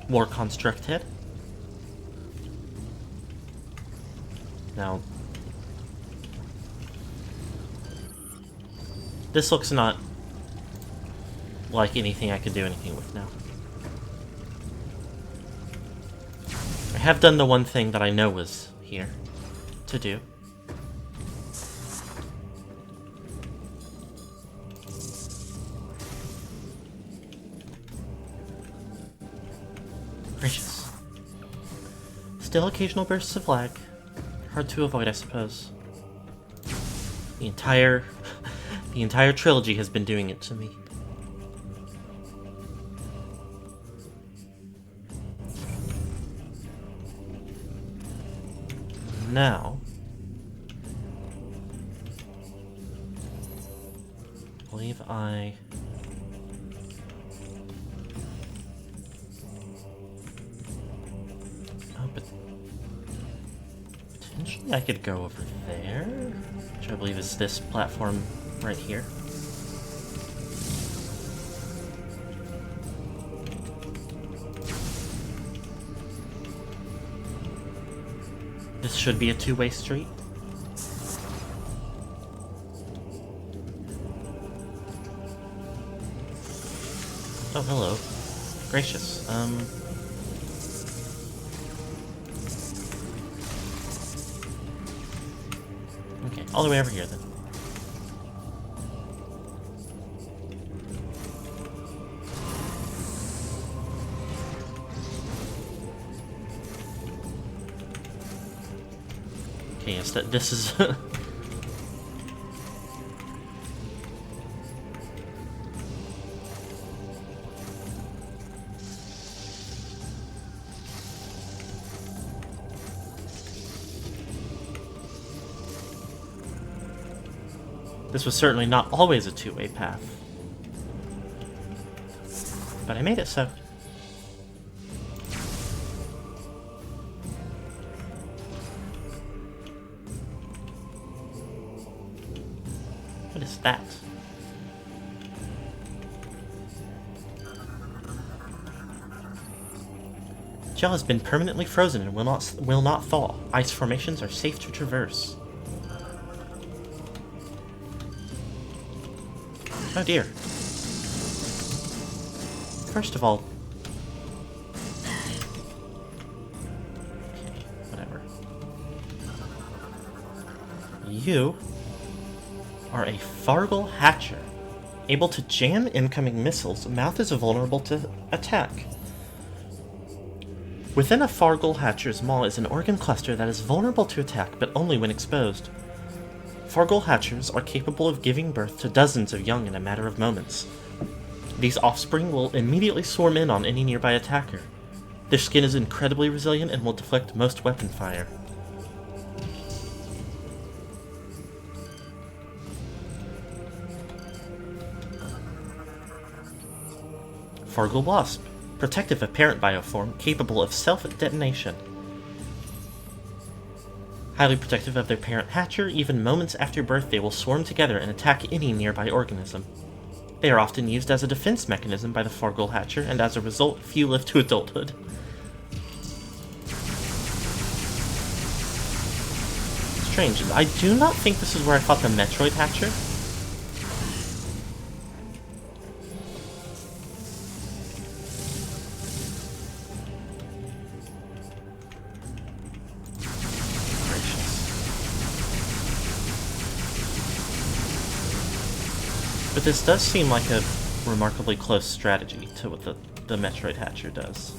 More construct hit. Now, this looks not like anything I could do anything with now. I have done the one thing that I know was here to do. Gracious. Still occasional bursts of lag. Hard to avoid, I suppose. The entire trilogy has been doing it to me. now, I believe I... Oh, but potentially I could go over there, which I believe is this platform right here. This should be a two-way street. Oh, hello. Gracious. Okay, all the way over here then. Okay, yes, this is... This was certainly not always a two-way path. But I made it so. What is that? Gel has been permanently frozen and will not thaw. Ice formations are safe to traverse. Oh dear. First of all... Okay, whatever. You are a Fargle Hatcher. Able to jam incoming missiles, Mouth is vulnerable to attack. Within a Fargle Hatcher's maw is an organ cluster that is vulnerable to attack, but only when exposed. Fargle Hatchers are capable of giving birth to dozens of young in a matter of moments. These offspring will immediately swarm in on any nearby attacker. Their skin is incredibly resilient and will deflect most weapon fire. Fargle Wasp. Protective apparent bioform capable of self-detonation. Highly protective of their parent hatcher, even moments after birth they will swarm together and attack any nearby organism. They are often used as a defense mechanism by the Fargle Hatcher, and as a result, few live to adulthood. Strange. I do not think this is where I fought the Metroid Hatcher. But this does seem like a remarkably close strategy to what the Metroid Hatcher does.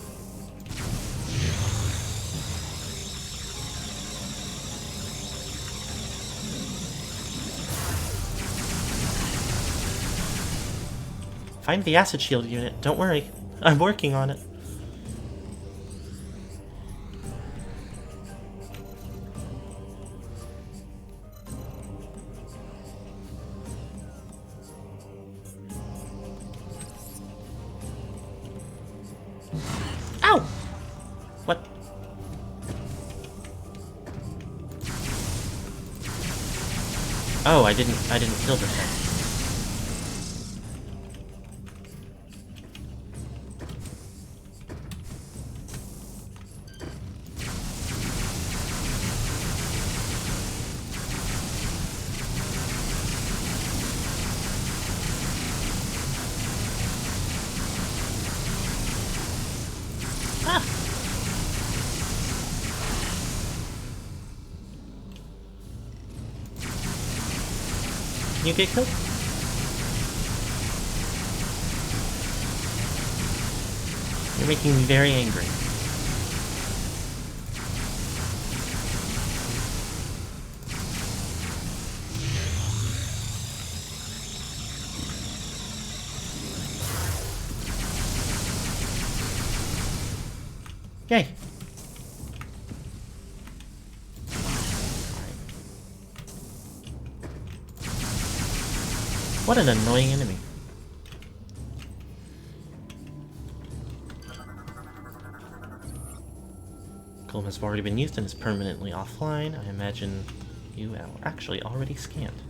Find the acid shield unit. Don't worry. I'm working on it. Ow! What? Oh, I didn't kill this thing. Can you get killed? You're making me very angry. What an annoying enemy. Golem has already been used and is permanently offline. I imagine you are actually already scanned.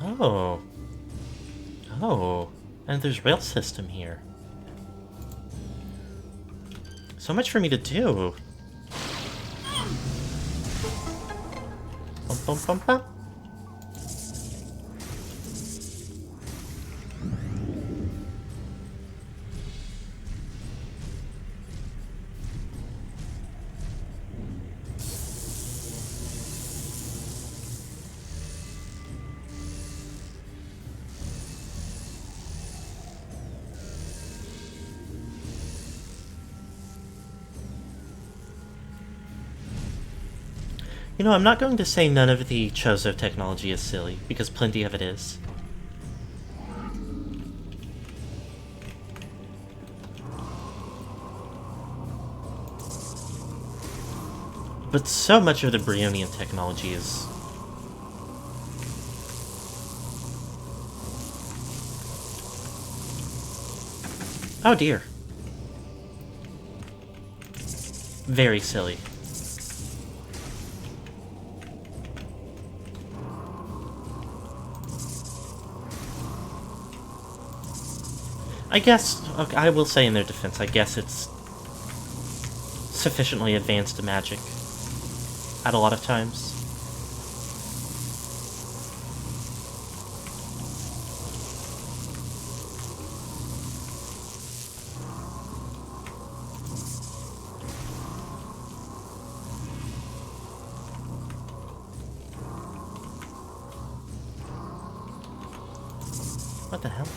Oh. Oh. And there's rail system here. So much for me to do. Bum, bum, bum, bum. You know, I'm not going to say none of the Chozo technology is silly, because plenty of it is. But so much of the Brionian technology is... Oh dear. Very silly. I guess, okay, I will say in their defense, I guess it's sufficiently advanced magic at a lot of times. What the hell?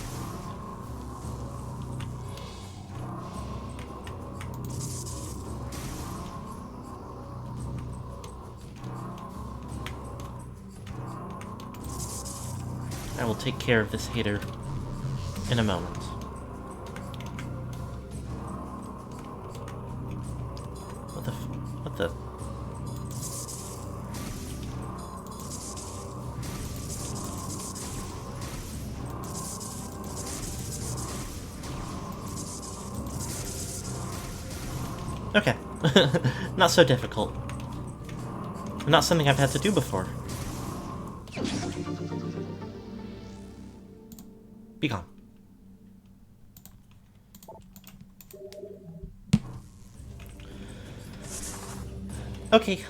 I will take care of this hater in a moment. What the what the... Okay. Not so difficult. Not something I've had to do before. Be gone. Okay.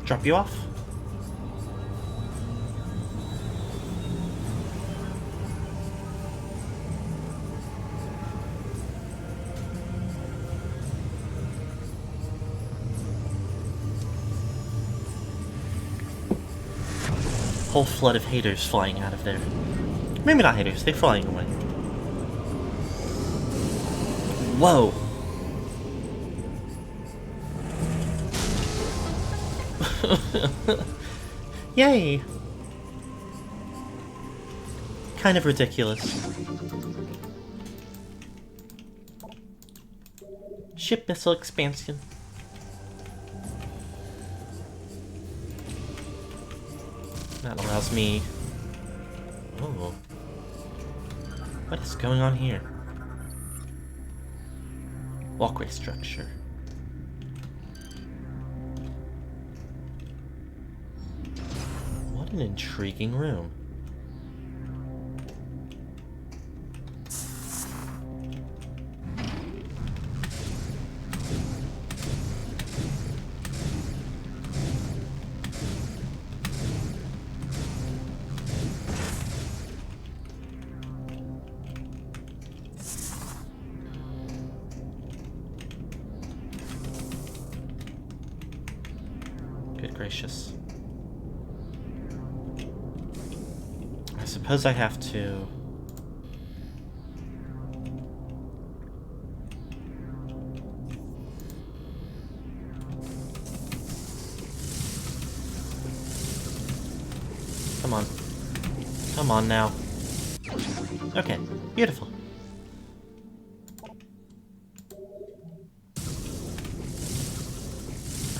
Drop you off? Whole flood of haters flying out of there. Maybe not haters, they're flying away. Whoa! Yay! Kind of ridiculous. Ship missile expansion. That allows me... Oh. What is going on here? Walkway structure. What an intriguing room. Good gracious. I suppose I have to... Come on. Come on now. Okay, beautiful.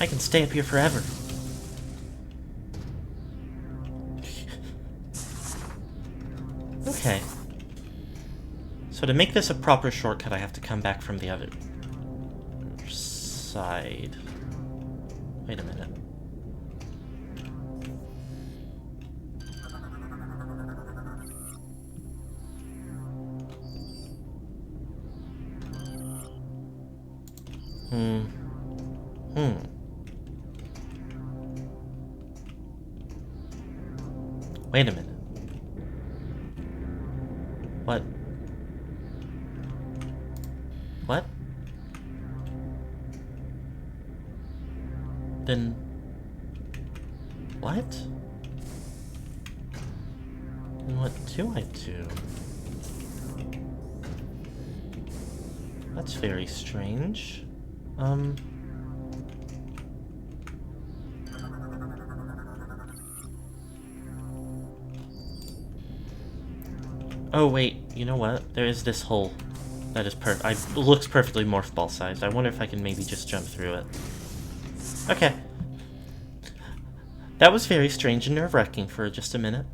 I can stay up here forever. Okay. So to make this a proper shortcut, I have to come back from the other side. Wait a minute. Wait a minute. What? What? Then... what? Then what do I do? That's very strange. Oh wait, you know what? There is this hole that is looks perfectly morph ball sized. I wonder if I can maybe just jump through it. Okay. That was very strange and nerve-wracking for just a minute.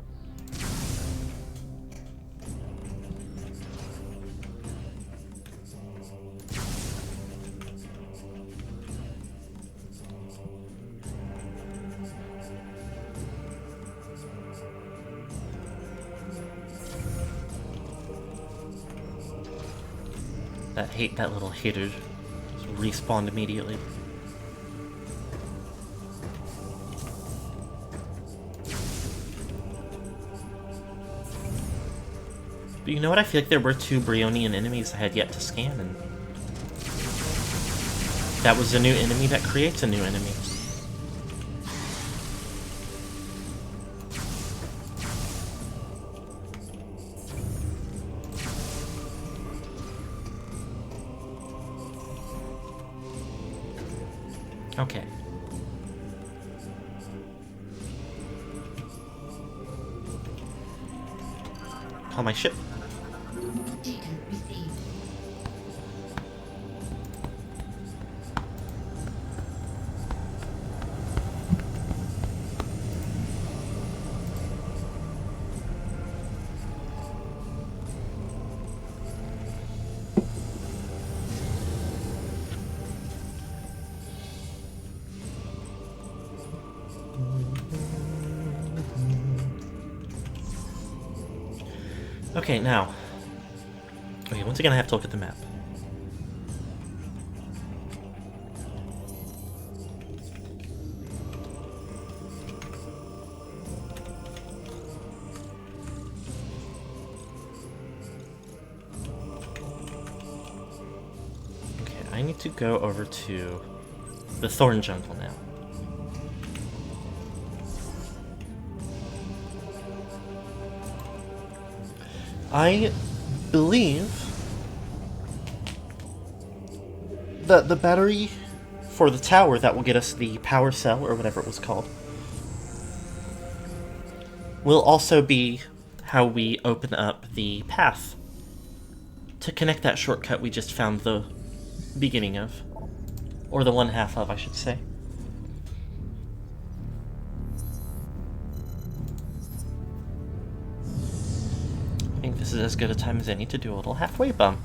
That little hater just respawned immediately. But you know what? I feel like there were 2 Brionian enemies I had yet to scan, and that was a new enemy that creates a new enemy. Okay. On my ship. Okay, now. Okay, once again I have to look at the map. Okay, I need to go over to the Thorn Jungle now. I believe that the battery for the tower that will get us the power cell, or whatever it was called, will also be how we open up the path to connect that shortcut we just found the beginning of. Or the one half of, I should say. I think this is as good a time as any to do a little halfway bump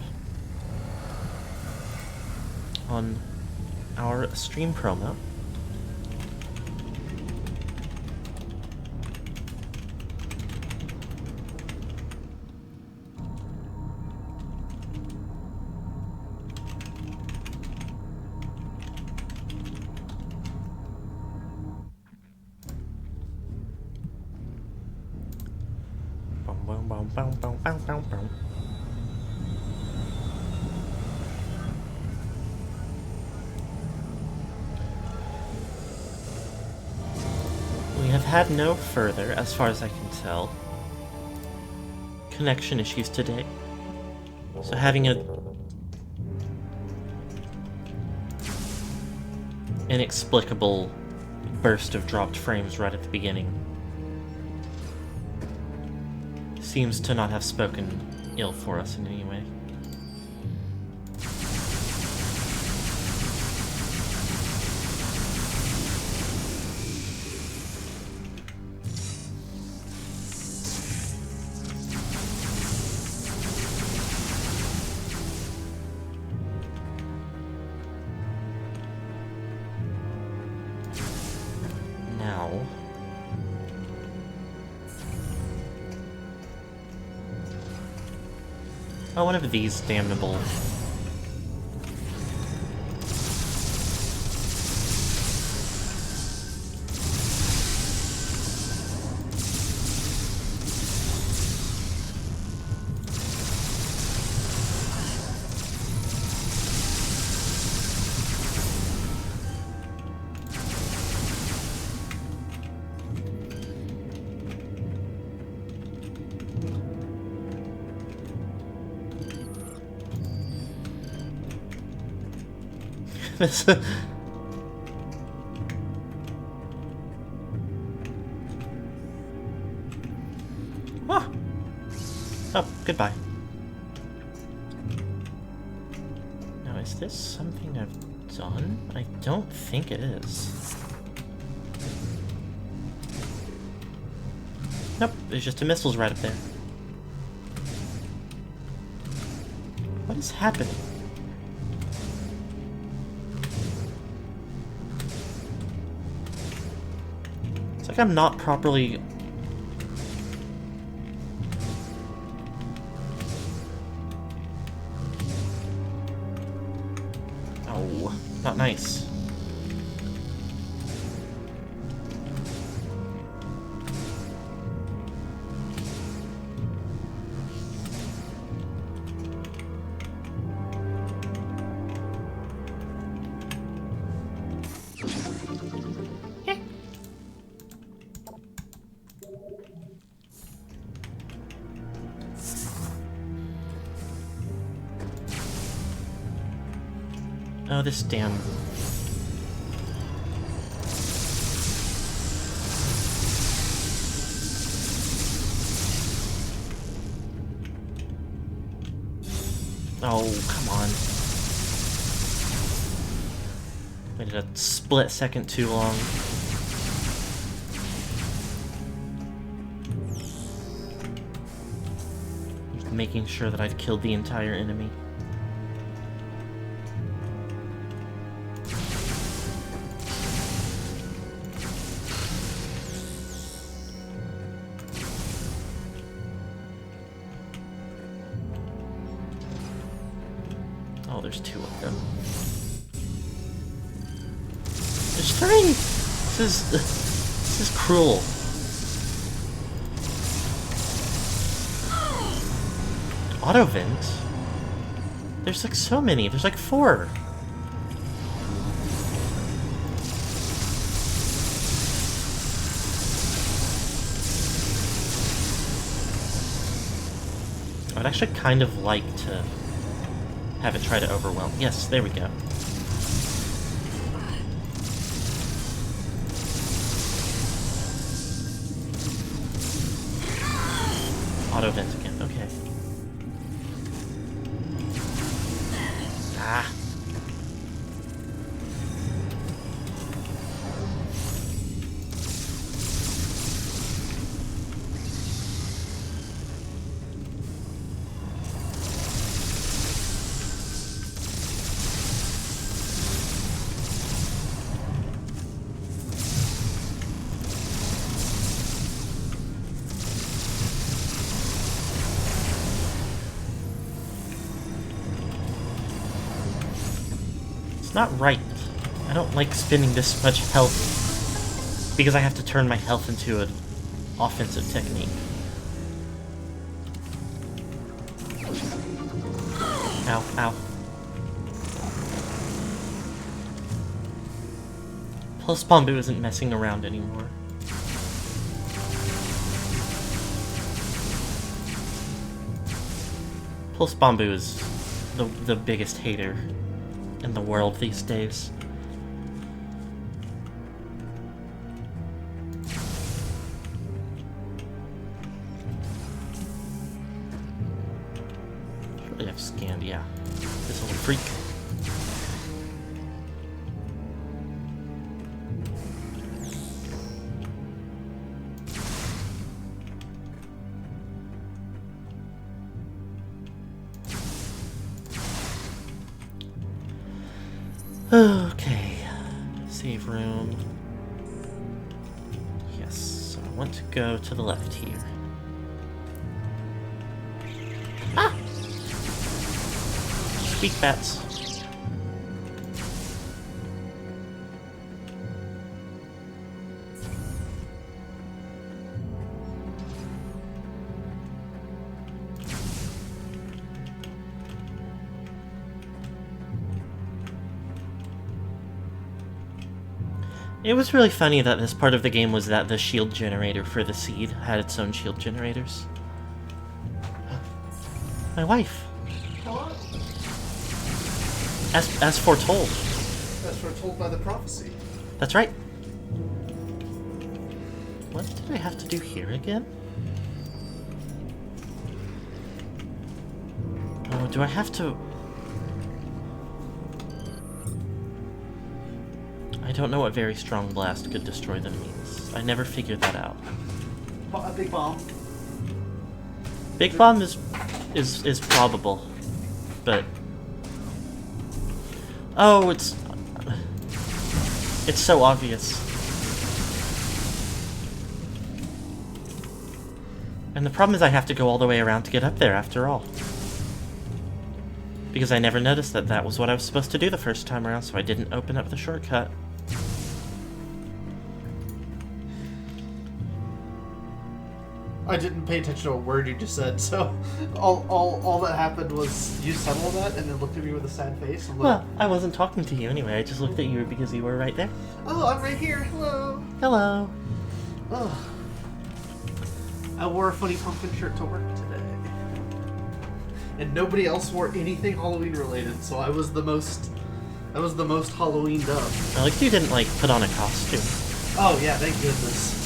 on our stream promo. We have had no further, as far as I can tell, connection issues today. So having an inexplicable burst of dropped frames right at the beginning seems to not have spoken ill for us in any way. Now... oh, one of these damnable... this... ah. Oh, goodbye. Now, is this something I've done? I don't think it is. Nope, there's just two missiles right up there. What is happening? It's like I'm not properly... oh, not nice. Oh, this damn... oh, come on. Waited a split second too long. Just making sure that I'd killed the entire enemy. Oh, there's two of them. There's three! This is cruel. Auto vent? There's like so many. There's like 4. I'd actually kind of like to have it try to overwhelm. Yes, there we go. Auto vent again, okay. Ah. It's not right. I don't like spending this much health because I have to turn my health into an offensive technique. Ow, ow. Plus, Bombu isn't messing around anymore. Plus, Bombu is the biggest hater in the world these days. I've scanned, yeah. This little freak. Okay, save room. Yes, so I want to go to the left here. Ah! Squeak bats. It was really funny that this part of the game was that the shield generator for the seed had its own shield generators. My wife. Hello. As foretold. As foretold by the prophecy. That's right. What did I have to do here again? Oh, do I have to... I don't know what very strong blast could destroy them means. I never figured that out. A big bomb. Big bomb is probable, but oh, it's so obvious. And the problem is I have to go all the way around to get up there after all. Because I never noticed that that was what I was supposed to do the first time around, so I didn't open up the shortcut. I didn't pay attention to a word you just said, so all that happened was you said all that and then looked at me with a sad face. And Well, I wasn't talking to you anyway. I just looked at you because you were right there. Oh, I'm right here. Hello. Hello. Oh. I wore a funny pumpkin shirt to work today. And nobody else wore anything Halloween related, so I was the most Halloweened up. I like you didn't, like, put on a costume. Oh yeah, thank goodness.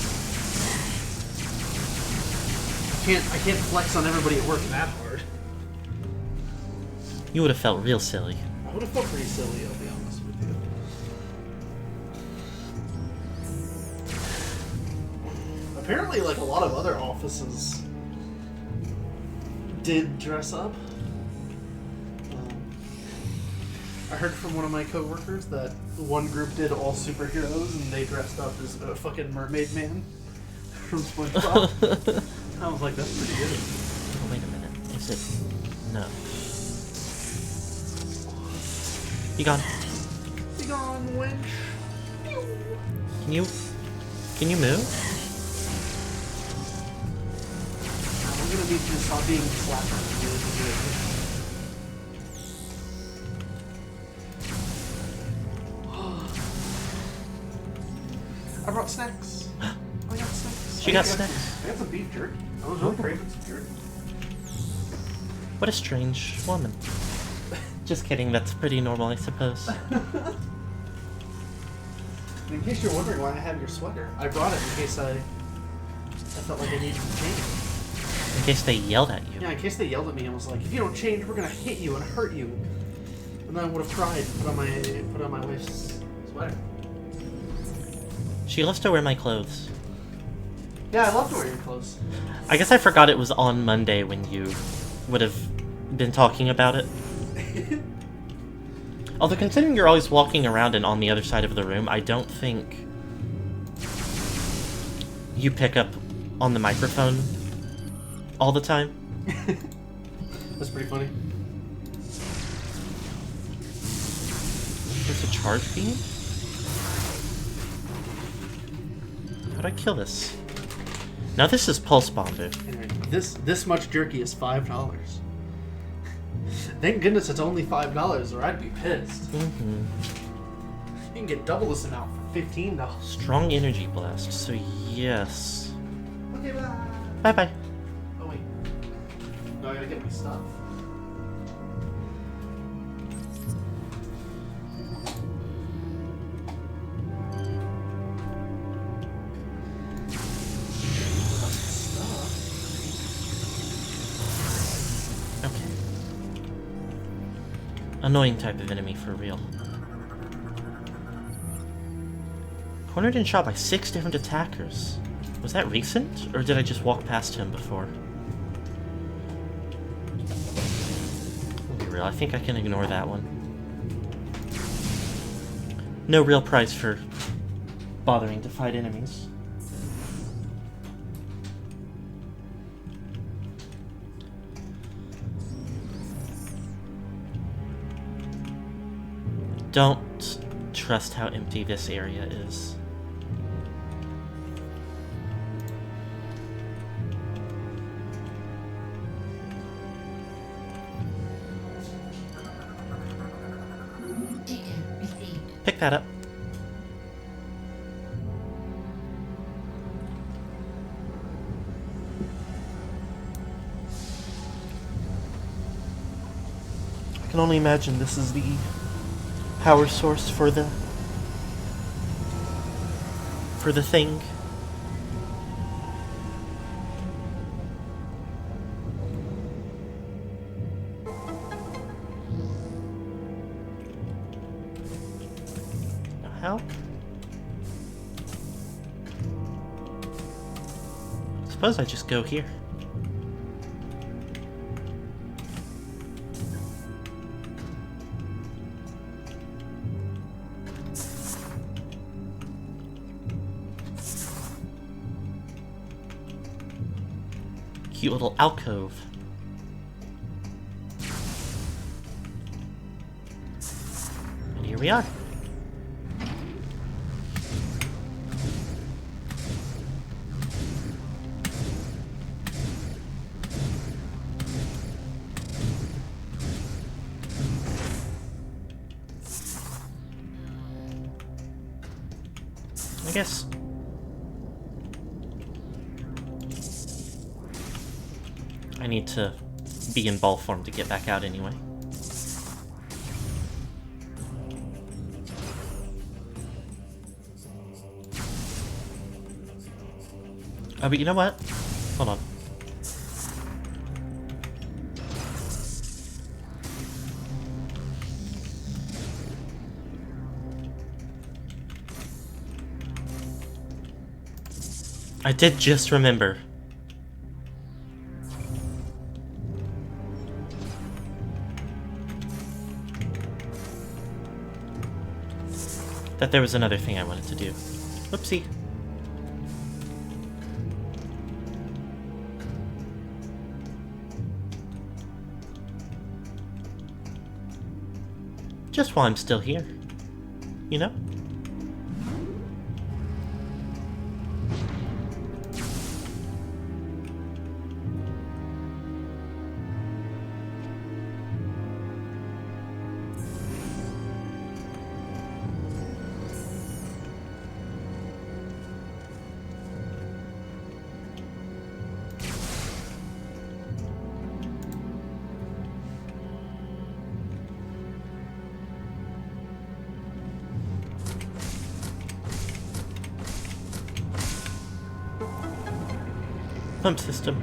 I can't flex on everybody at work that hard. You would have felt real silly. I would have felt pretty silly, I'll be honest with you. Apparently, like a lot of other offices did dress up. I heard from one of my coworkers that one group did all superheroes and they dressed up as a fucking mermaid man from SpongeBob. I was like, that's pretty good. Oh, wait a minute. Is it... No. You gone. Be gone, winch. Can you move? I'm gonna need to stop being slapped. I brought snacks. I got snacks. She got snacks. I got some beef jerky. I was really craving some jerky. What a strange woman. Just kidding, that's pretty normal, I suppose. In case you're wondering why I have your sweater, I brought it in case I felt like I needed to change. In case they yelled at you. Yeah, in case they yelled at me and was like, if you don't change, we're gonna hit you and hurt you. And then I would have cried and put on my wife's sweater. She loves to wear my clothes. Yeah, I love to wear your clothes. I guess I forgot it was on Monday when you would have been talking about it. Although considering you're always walking around and on the other side of the room, I don't think you pick up on the microphone all the time. That's pretty funny. There's a charge beam? How'd I kill this? Now this is Pulse Bomber. Anyway, this much jerky is $5. Thank goodness it's only $5, or I'd be pissed. Mm-hmm. You can get double this amount for $15. Strong energy blast, so yes. Okay, bye. Bye-bye. Oh wait. No, I gotta get my stuff. Okay. Annoying type of enemy for real. Cornered and shot by 6 different attackers. Was that recent, or did I just walk past him before? I'll be real, I think I can ignore that one. No real prize for bothering to fight enemies. Don't trust how empty this area is. Pick that up. I can only imagine this is the power source for the thing. Now how? Suppose I just go here. Cute little alcove. And here we are. I guess I need to be in ball form to get back out anyway. Oh, but you know what? Hold on. I did just remember. That there was another thing I wanted to do. Whoopsie. Just while I'm still here. You know? Pump system.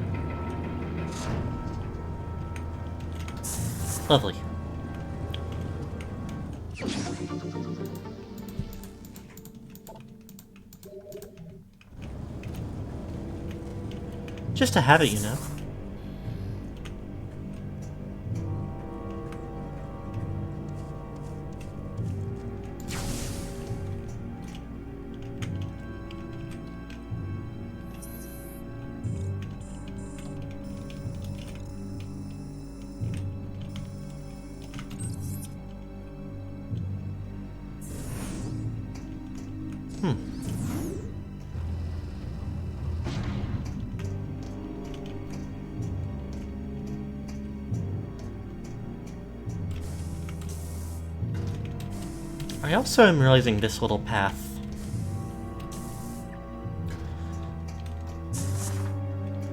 Lovely. Just a habit, you know. I also am realizing this little path.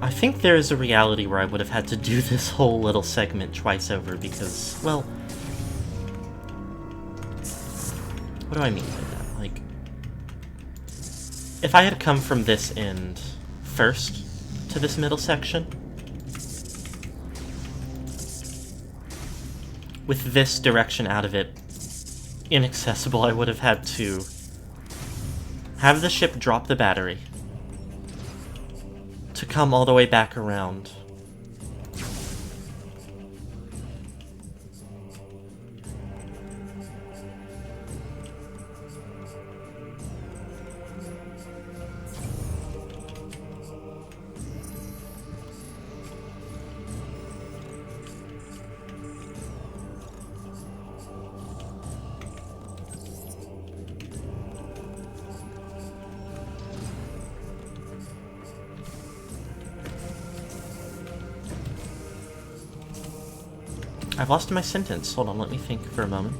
I think there is a reality where I would have had to do this whole little segment twice over because, well... What do I mean by that? Like... If I had come from this end first to this middle section, with this direction out of it inaccessible, I would have had to have the ship drop the battery to come all the way back around. I've lost my sentence. Hold on, let me think for a moment.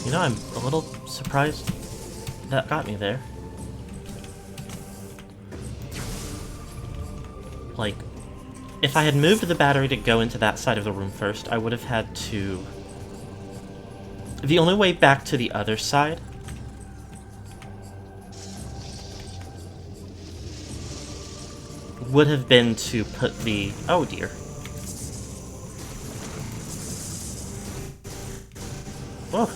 You know, I'm a little surprised that got me there. Like, if I had moved the battery to go into that side of the room first, I would have had to... The only way back to the other side would have been to put the... Oh dear. Whoa.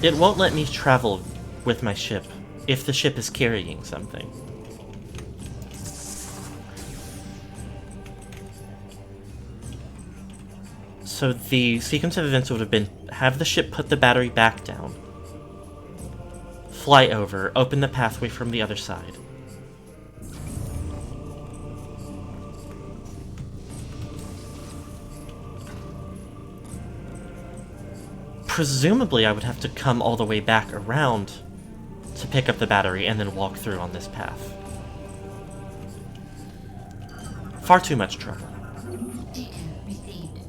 It won't let me travel with my ship if the ship is carrying something. So the sequence of events would have been have the ship put the battery back down, fly over, open the pathway from the other side. Presumably, I would have to come all the way back around to pick up the battery and then walk through on this path. Far too much trouble. Data received.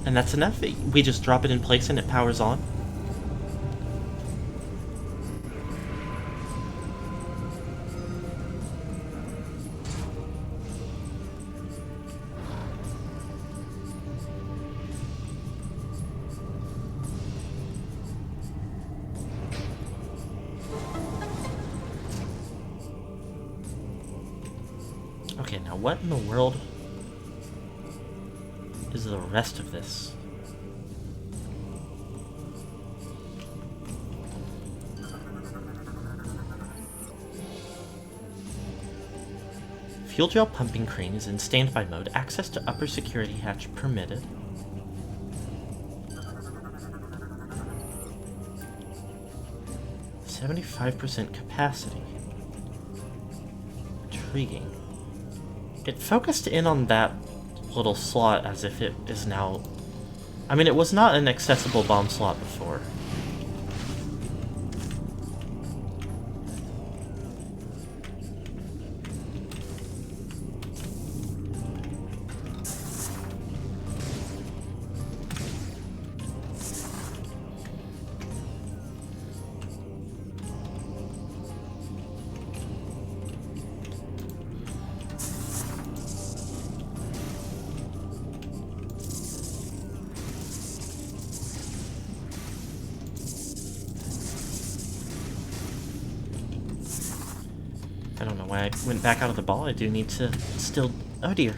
And that's enough? We just drop it in place and it powers on? Okay, now what in the world is the rest of this? Fuel gel pumping crane is in standby mode. Access to upper security hatch permitted. "75% capacity. Intriguing. It focused in on that little slot as if it is now... I mean, it was not an accessible bomb slot before. I don't know why I went back out of the ball. I do need to still... Oh dear.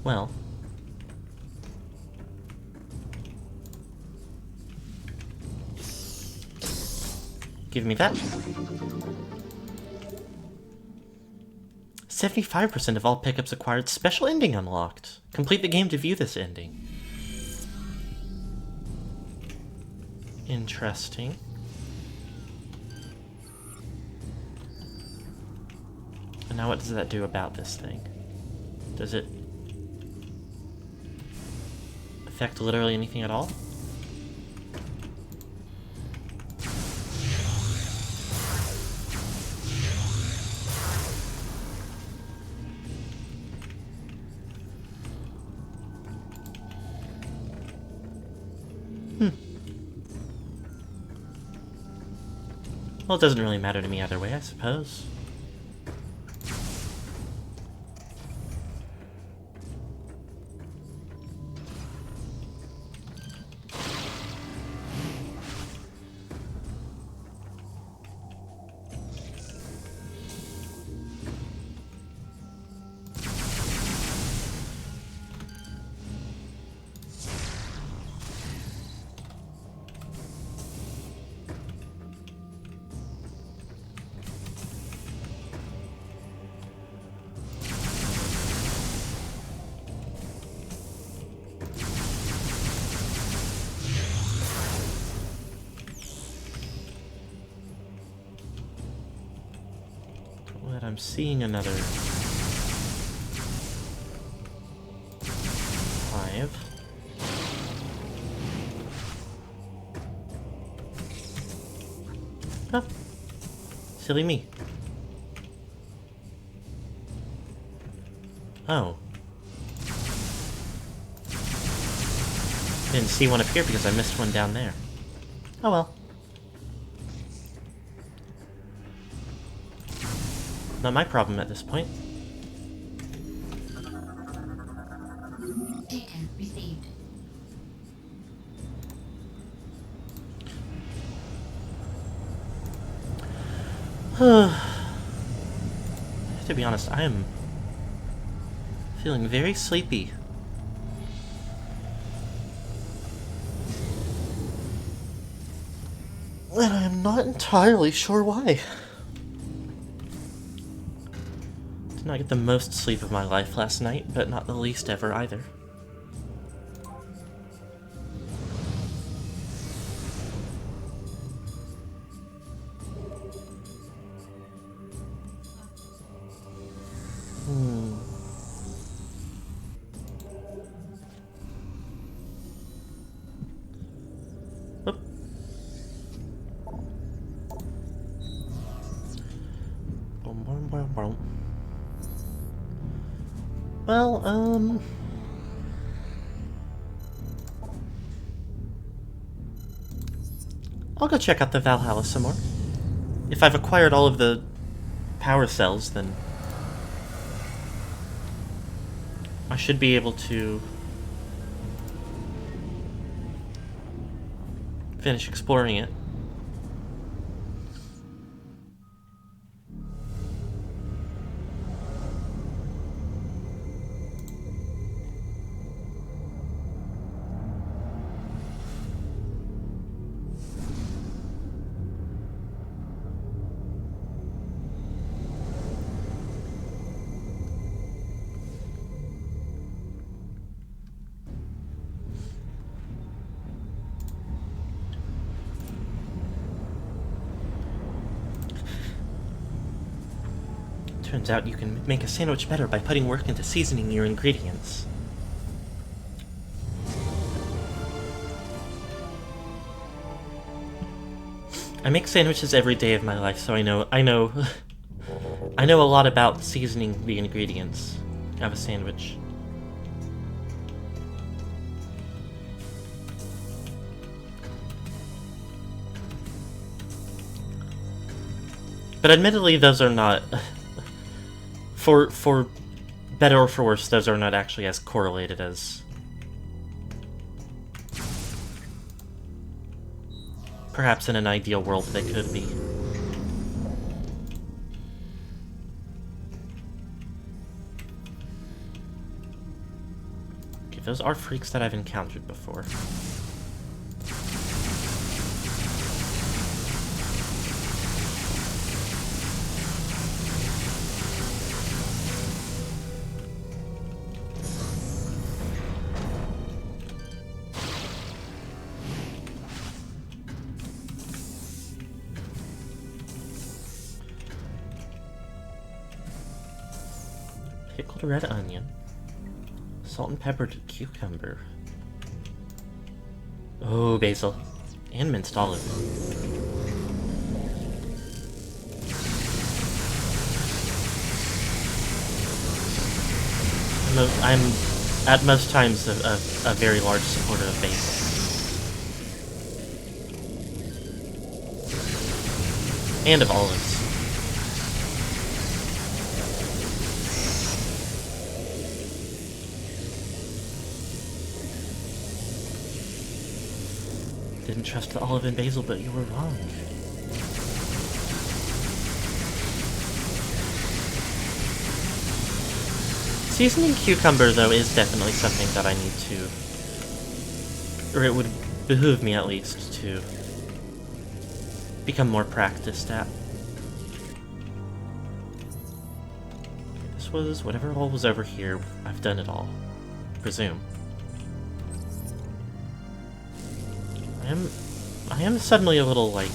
Well, give me that. 75% of all pickups acquired. Special ending unlocked. Complete the game to view this ending. Interesting. And now what does that do about this thing? Does it affect literally anything at all? Well, it doesn't really matter to me either way, I suppose. I'm seeing another hive. Oh, silly me. Oh. Didn't see one appear because I missed one down there. Oh well. Not my problem at this point. Data received. To be honest, I am feeling very sleepy. And I am not entirely sure why. Did not get the most sleep of my life last night, but not the least ever either. Oop. Boom, boom, boom, boom. Well, I'll go check out the Valhalla some more. If I've acquired all of the power cells, then I should be able to finish exploring it. Turns out you can make a sandwich better by putting work into seasoning your ingredients. I make sandwiches every day of my life, so I know I know a lot about seasoning the ingredients of a sandwich. But admittedly, those are not for better or for worse, those are not actually as correlated as perhaps in an ideal world they could be. Okay, those are freaks that I've encountered before. Pickled red onion. Salt and peppered cucumber. Oh, basil. And minced olive. I'm at most times a very large supporter of basil. And of olives. Didn't trust the olive and basil, but you were wrong. Seasoning cucumber, though, is definitely something that I need to... or it would behoove me, at least, to become more practiced at. This was whatever all was over here. I've done it all. Presume. I am suddenly a little, like...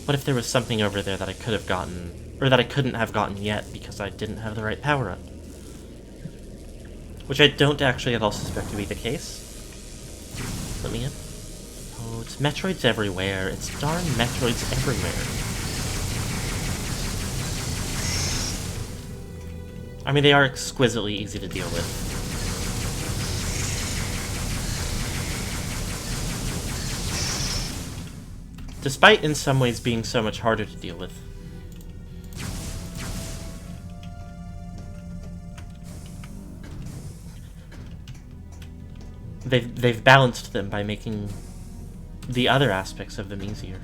what if there was something over there that I could have gotten, or that I couldn't have gotten yet because I didn't have the right power-up? Which I don't actually at all suspect to be the case. Let me in. Oh, it's Metroids everywhere. It's darn Metroids everywhere. I mean, they are exquisitely easy to deal with. Despite, in some ways, being so much harder to deal with. They've balanced them by making the other aspects of them easier.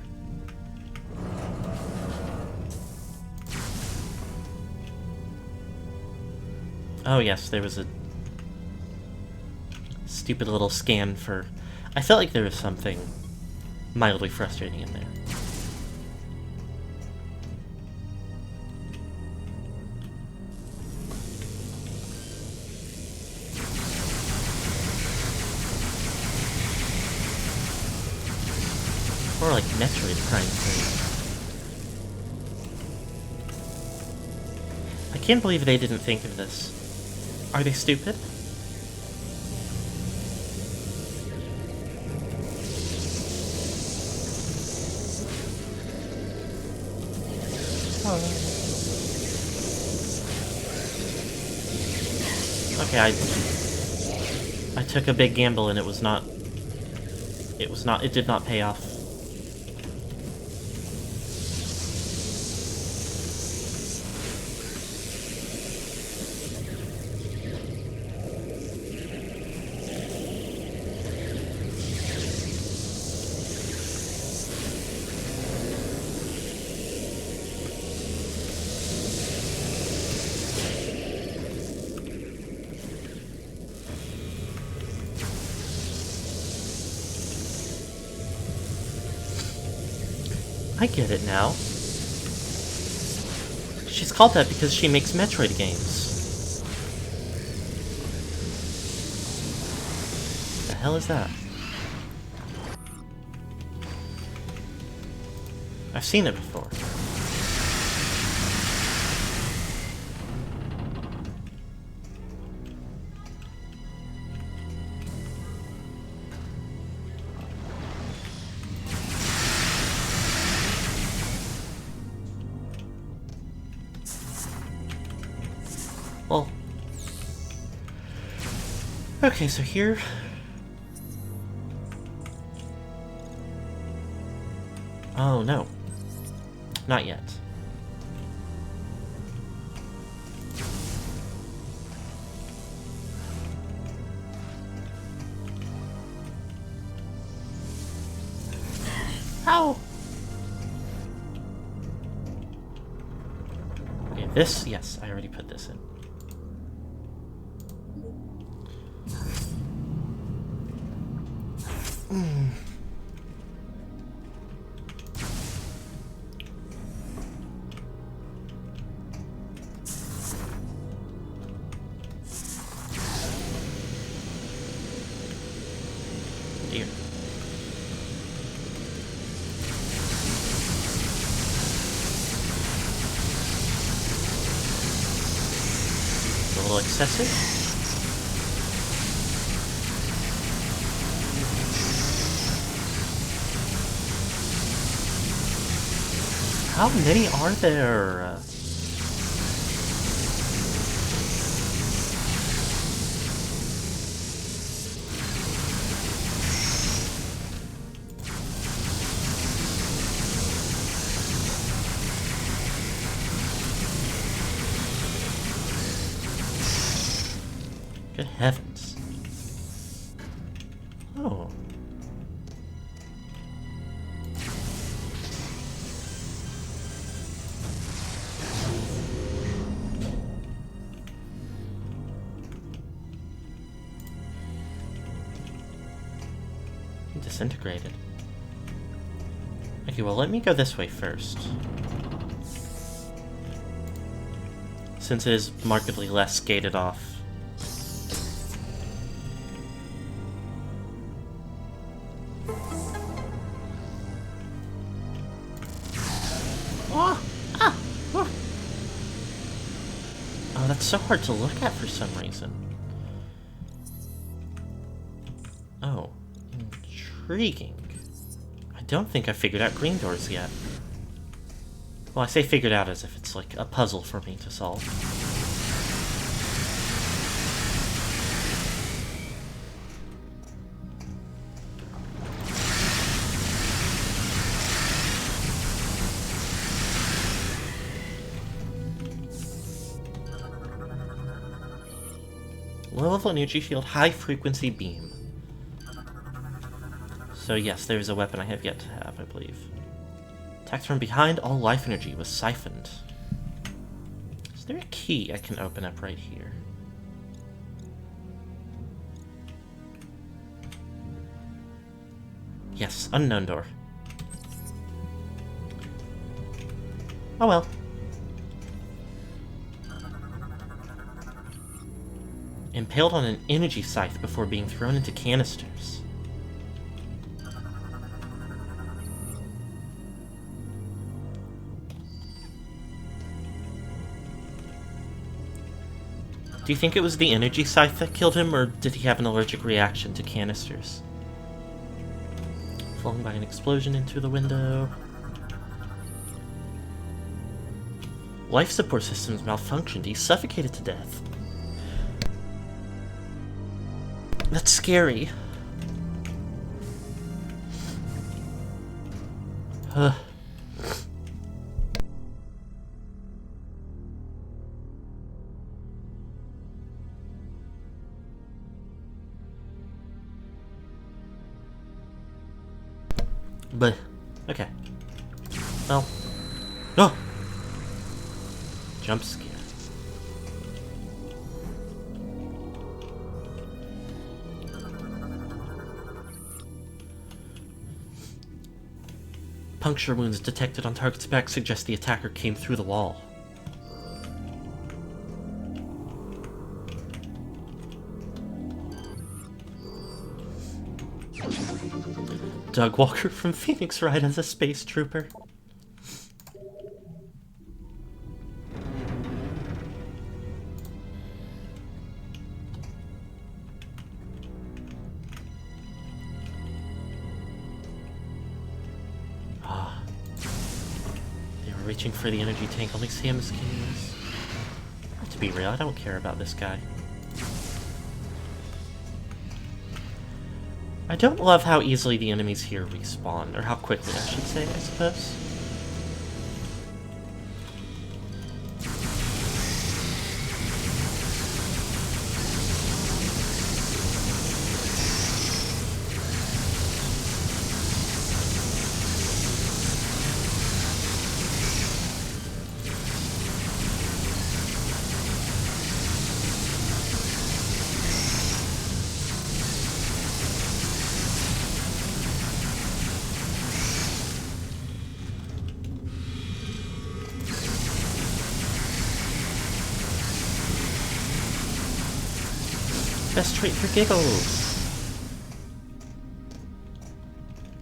Oh yes, there was a stupid little scan for... I felt like there was something mildly frustrating in there. Or like Metroid Prime 3. I can't believe they didn't think of this. Are they stupid? Okay, I took a big gamble and it did not pay off. I get it now. She's called that because she makes Metroid games. The hell is that? I've seen it before. Well, okay, so here... Oh, no. Not yet. How? Okay, this, yes, I already put this in. Dear. little excessive? How many are there? Good heavens. Oh. Disintegrated. Okay, well, let me go this way first. Since it is markedly less gated off. Oh, that's so hard to look at for some reason. Oh, intriguing. I don't think I figured out green doors yet. Well, I say figured out as if it's like a puzzle for me to solve. Low-level energy field, high-frequency beam. So yes, there is a weapon I have yet to have, I believe. Attacked from behind, all life energy was siphoned. Is there a key I can open up right here? Yes, unknown door. Oh well. Impaled on an energy scythe before being thrown into canisters. Do you think it was the energy scythe that killed him, or did he have an allergic reaction to canisters? Flung by an explosion into the window. Life support systems malfunctioned. He suffocated to death. That's scary. But, okay. Well. Oh! Jump scare. Puncture wounds detected on target's back suggest the attacker came through the wall. Doug Walker from Phoenix Wright as a space trooper. Reaching for the energy tank, only Samus can use. To be real, I don't care about this guy. I don't love how easily the enemies here respawn, or how quickly, I should say, I suppose. Best trait for giggles.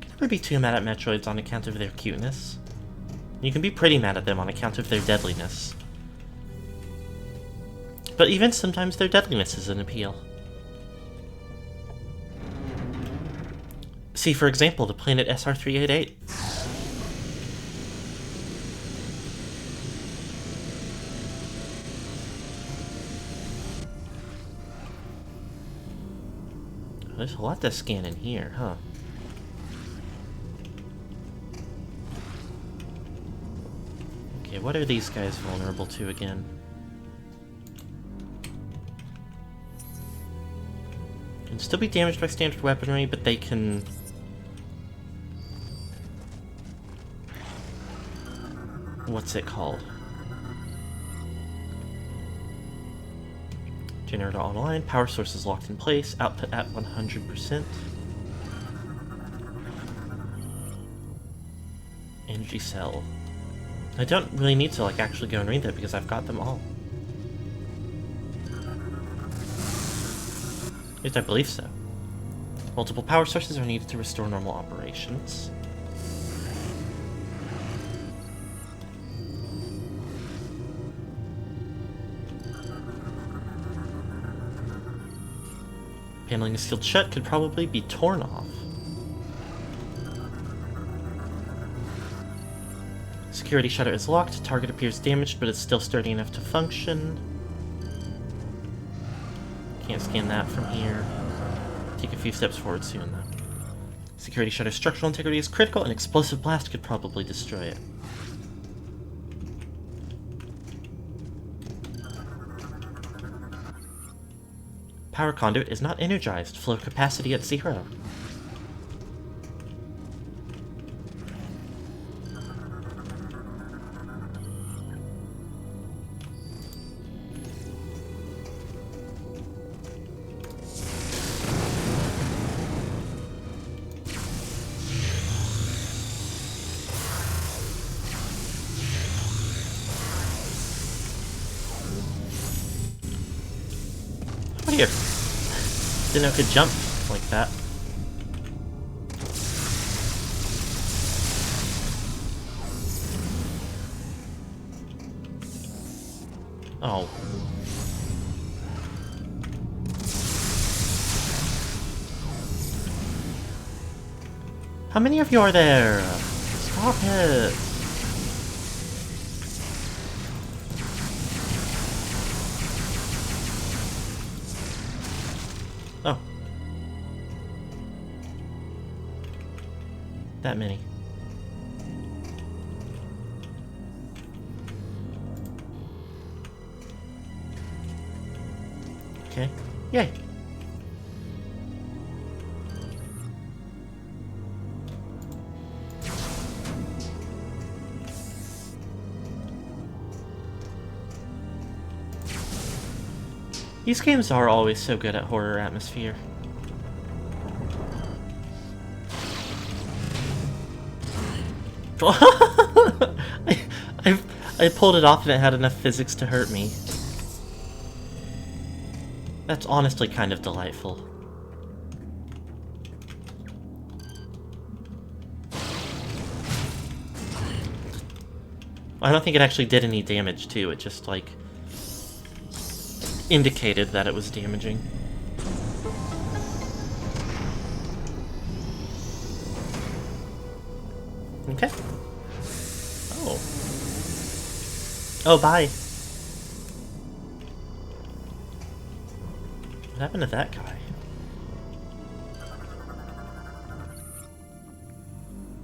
Can never be too mad at Metroids on account of their cuteness. You can be pretty mad at them on account of their deadliness. But even sometimes their deadliness is an appeal. See, for example, the planet SR388. There's a lot to scan in here, huh? Okay, what are these guys vulnerable to again? Can still be damaged by standard weaponry, but they can... What's it called? Generator online, power source is locked in place, output at 100%. Energy cell. I don't really need to, like, actually go and read that because I've got them all. At least I believe so. Multiple power sources are needed to restore normal operations. Paneling is sealed shut, could probably be torn off. Security shutter is locked, target appears damaged, but it's still sturdy enough to function. Can't scan that from here. Take a few steps forward soon, though. Security shutter's structural integrity is critical, and explosive blast could probably destroy it. Power conduit is not energized. Flow capacity at 0. What here? Didn't know it could jump like that. Oh. How many of you are there? Stop it. Oh. That many. Okay. Yay. These games are always so good at horror atmosphere. I pulled it off and it had enough physics to hurt me. That's honestly kind of delightful. I don't think it actually did any damage too, it just like indicated that it was damaging. Okay. Oh. Oh, bye. What happened to that guy?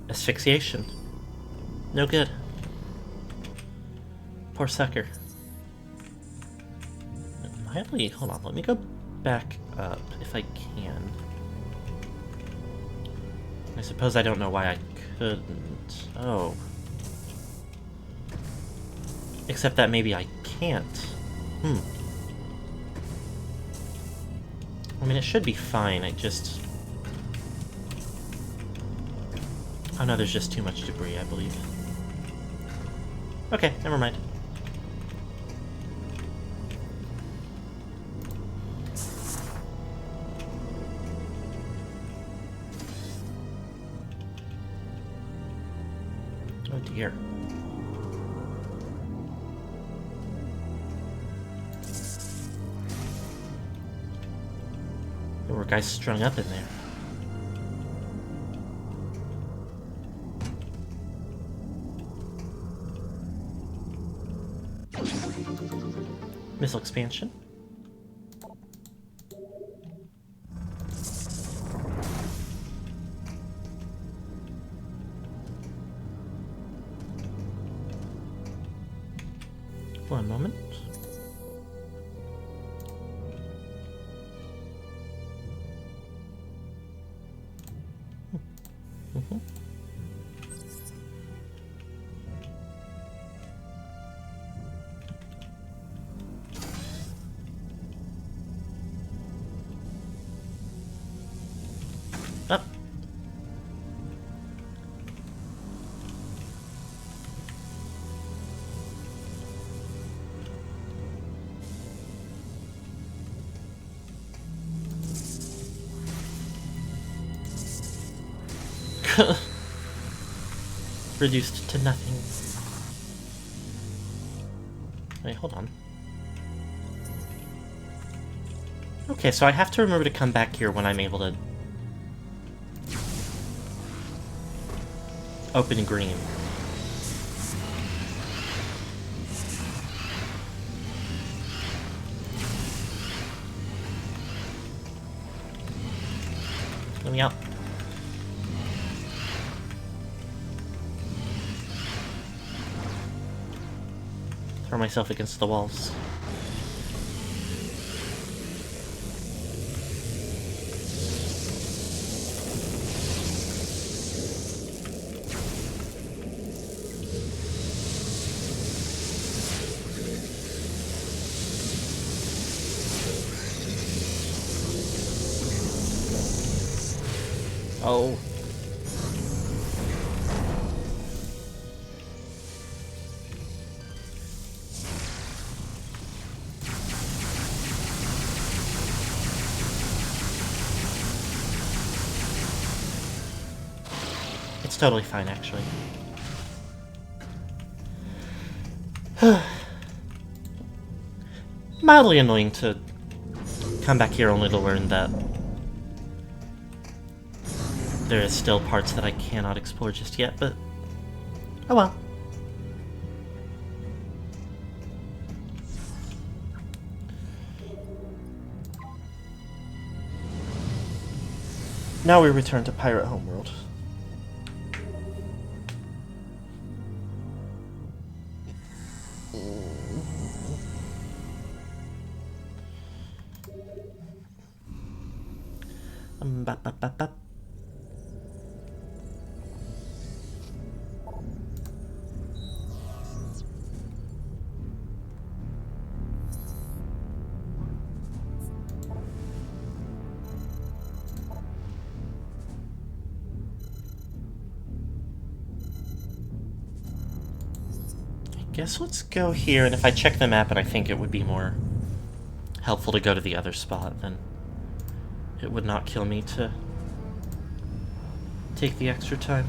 Asphyxiation. No good. Poor sucker. Hold on, let me go back up if I can. I suppose I don't know why I couldn't. Oh. Except that maybe I can't. I mean, it should be fine, I just... Oh no, there's just too much debris, I believe. Okay, never mind. Oh dear. Or guys strung up in there. Missile expansion. One moment. Mm-hmm. Up. Reduced to nothing. Wait, hold on. Okay, so I have to remember to come back here when I'm able to open green. Let me out. Throw myself against the walls. Oh. It's totally fine, actually. Mildly annoying to come back here only to learn that there is still parts that I cannot explore just yet, but oh well. Now we return to Pirate Homeworld. Bop, bop, bop, bop. Guess let's go here, and if I check the map and I think it would be more helpful to go to the other spot, then it would not kill me to take the extra time.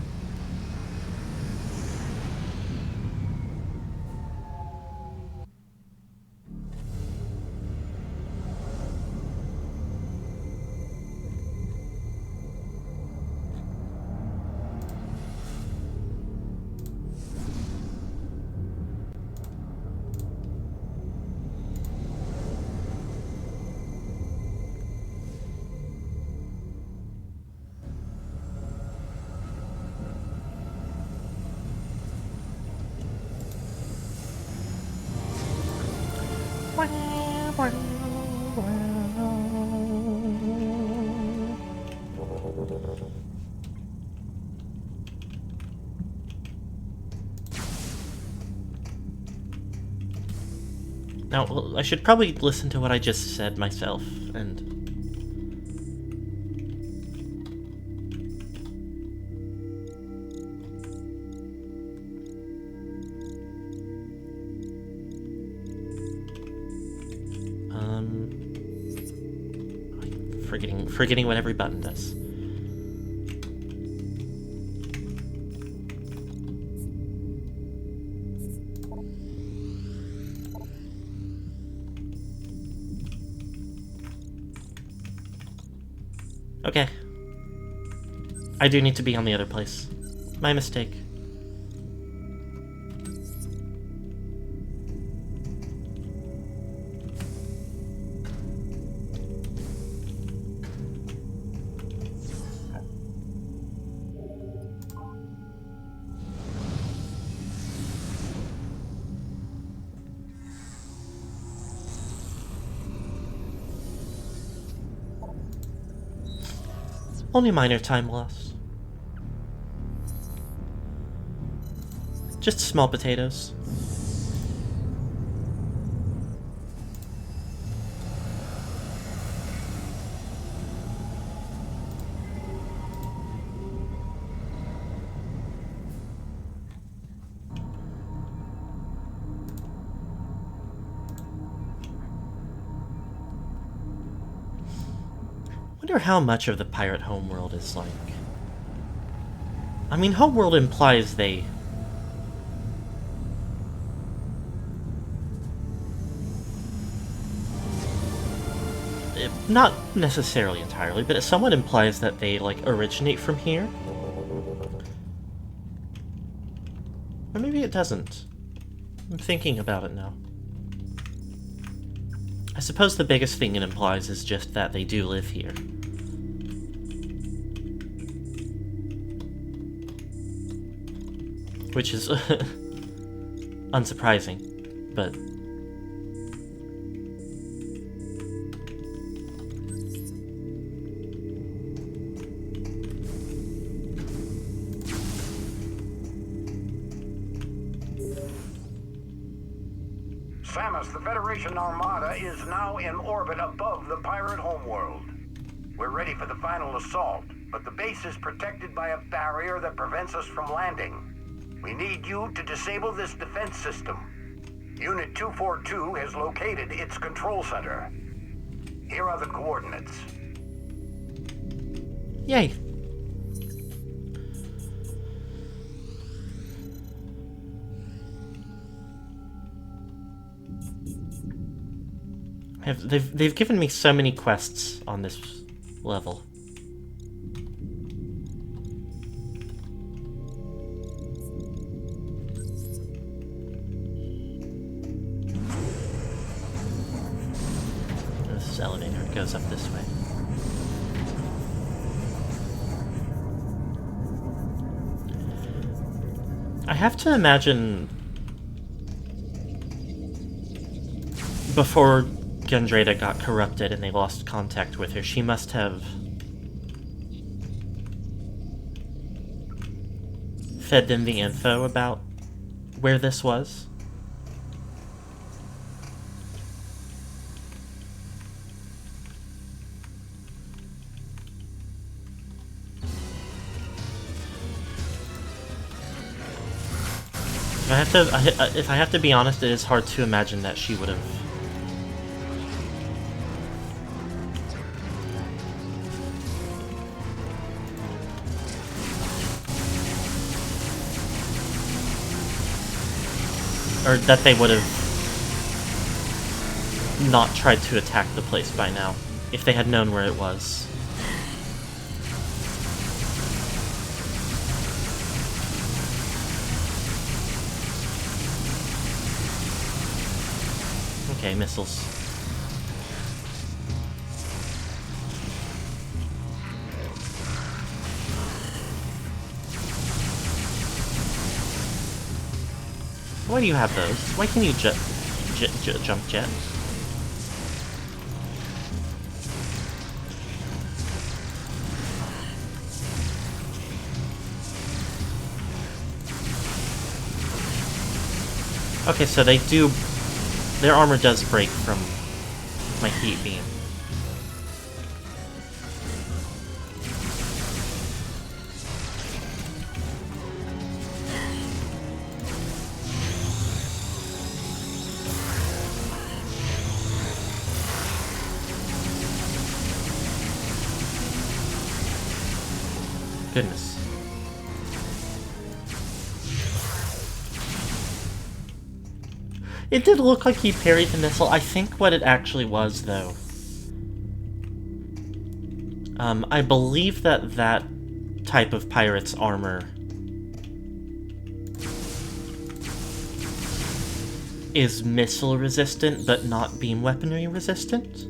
Now, well, I should probably listen to what I just said myself, and forgetting what every button does. Okay. I do need to be on the other place. My mistake. Only minor time loss. Just small potatoes. Wonder how much of the pirate homeworld is like. I mean, homeworld implies they... Not necessarily entirely, but it somewhat implies that they, like, originate from here. Or maybe it doesn't. I'm thinking about it now. I suppose the biggest thing it implies is just that they do live here. Which is unsurprising, but... Samus, the Federation Armada is now in orbit above the pirate homeworld. We're ready for the final assault, but the base is protected by a barrier that prevents us from landing. We need you to disable this defense system. Unit 242 has located its control center. Here are the coordinates. Yay! They've given me so many quests on this level. This elevator goes up this way. I have to imagine before Gendreda got corrupted and they lost contact with her, she must have fed them the info about where this was. If I have to be honest, it is hard to imagine that she would have. Or that they would have not tried to attack the place by now, if they had known where it was. Okay, missiles. Why do you have those? Why can you jump jet? Okay, so they do... Their armor does break from my heat beam. Goodness. It did look like he parried the missile. I think what it actually was, though, I believe that that type of pirate's armor is missile resistant, but not beam weaponry resistant.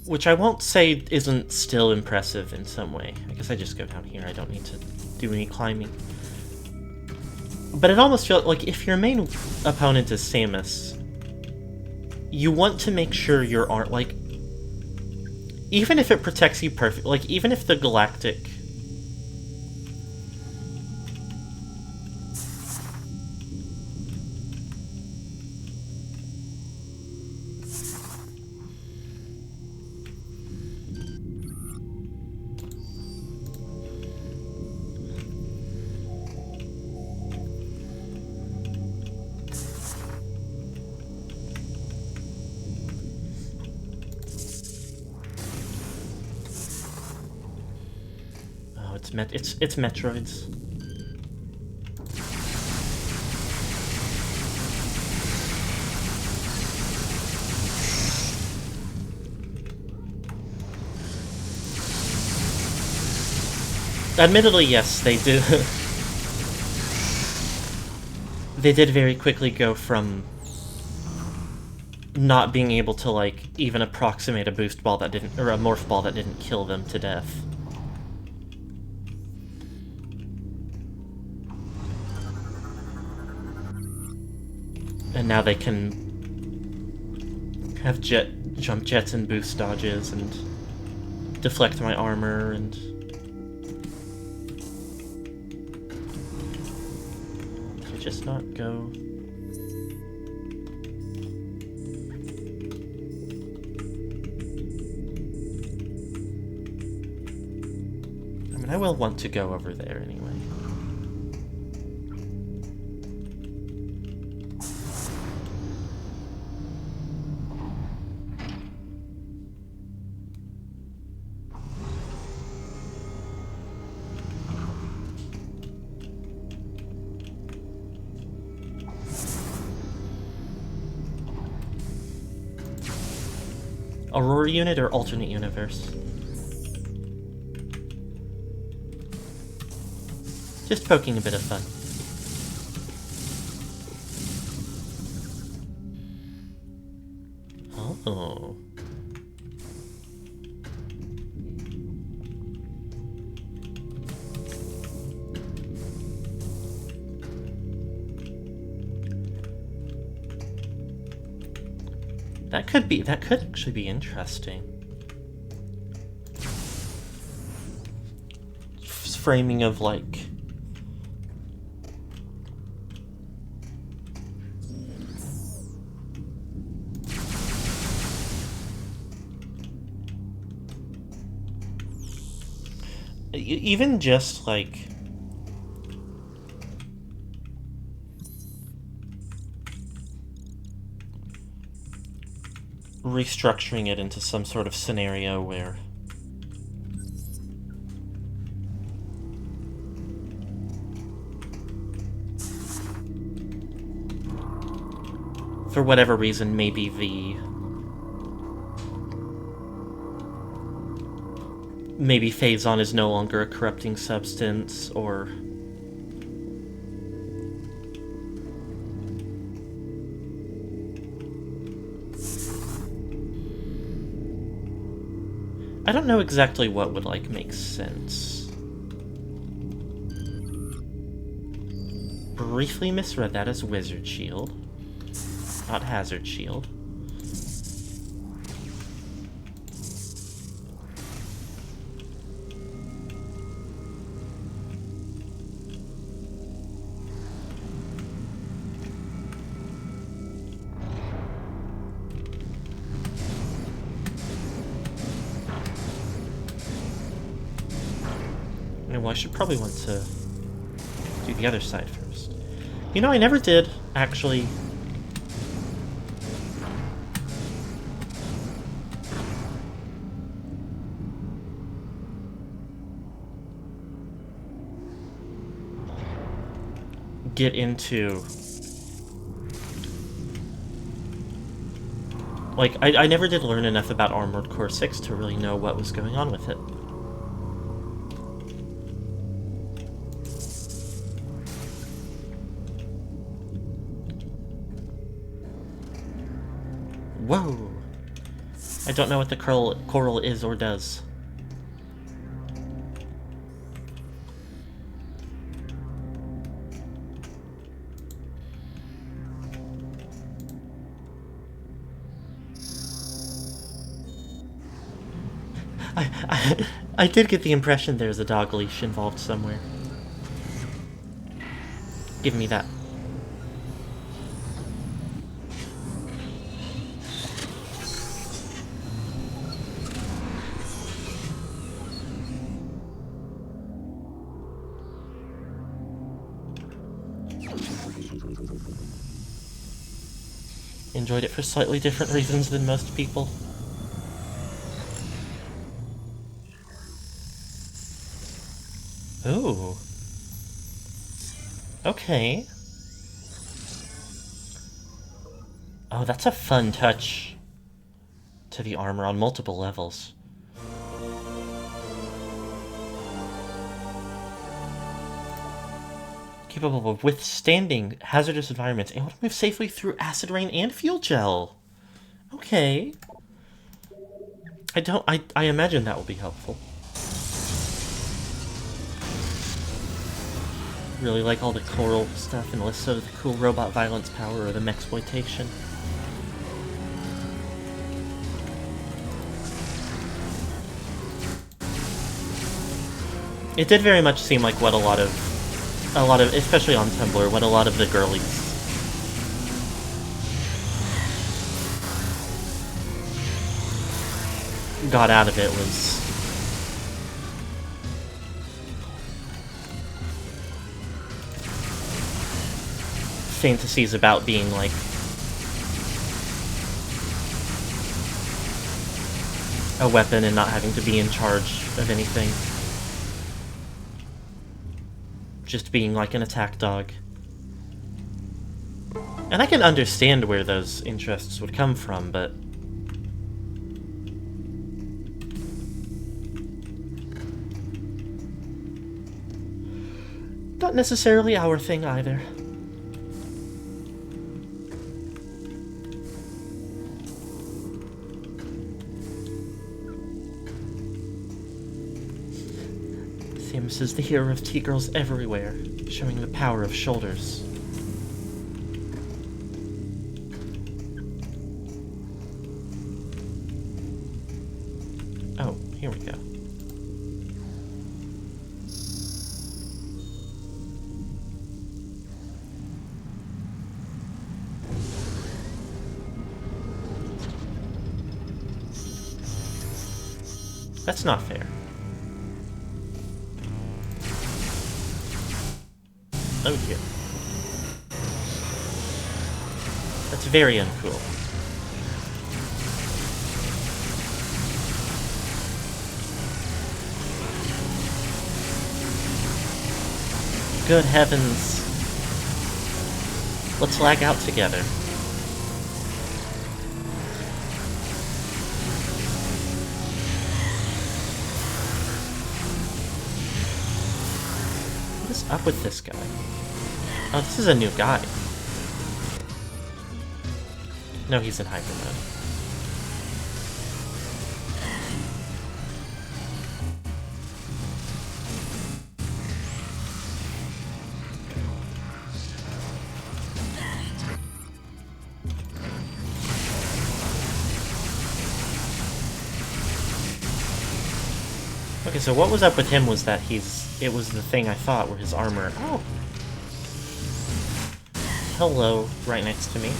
Which I won't say isn't still impressive in some way. I guess I just go down here. I don't need to do any climbing. But it almost feels like if your main opponent is Samus, you want to make sure your art, like, even if it protects you perfectly, like, even if the Galactic it's Metroids. Admittedly, yes, they do. They did very quickly go from not being able to, like, even approximate a boost ball that didn't, or a morph ball that didn't kill them to death. And now they can have jump jets and boost dodges and deflect my armor and... Could just not go... I mean, I will want to go over there anyway. Aurora unit or alternate universe? Just poking a bit of fun. Oh. That could actually be interesting. Framing of, like... Even just, like... restructuring it into some sort of scenario where for whatever reason maybe Phazon is no longer a corrupting substance, or I don't know exactly what would, like, make sense. Briefly misread that as Wizard Shield, not Hazard Shield. Well, I should probably want to do the other side first. You know, I never did actually get into... Like, I never did learn enough about Armored Core 6 to really know what was going on with it. Whoa! I don't know what the coral is or does. I did get the impression there's a dog leash involved somewhere. Give me that. Enjoyed it for slightly different reasons than most people. Ooh. Okay. Oh, that's a fun touch to the armor on multiple levels. Capable of withstanding hazardous environments, able to move safely through acid rain and fuel gel. Okay. I imagine that will be helpful. Really like all the coral stuff and less so the cool robot violence power or the mexploitation. It did very much seem like what a lot of, especially on Tumblr, what a lot of the girlies got out of it was fantasies about being like a weapon and not having to be in charge of anything. Just being like an attack dog. And I can understand where those interests would come from, but not necessarily our thing either. Samus is the hero of T-girls everywhere, showing the power of shoulders. Oh, here we go. That's not fair. Oh dear. That's very uncool. Good heavens. Let's lag out together. What is up with this guy? Oh, this is a new guy. No, he's in hyper mode. Okay, so what was up with him was that it was the thing I thought where his armor... Oh! Hello, right next to me.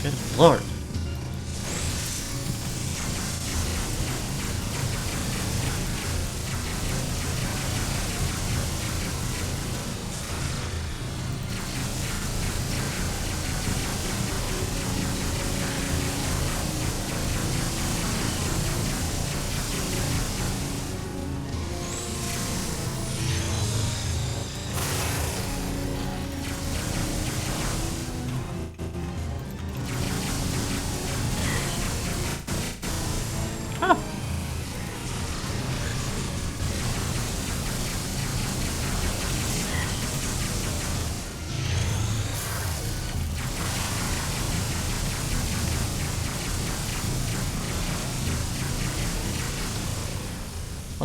Good lord.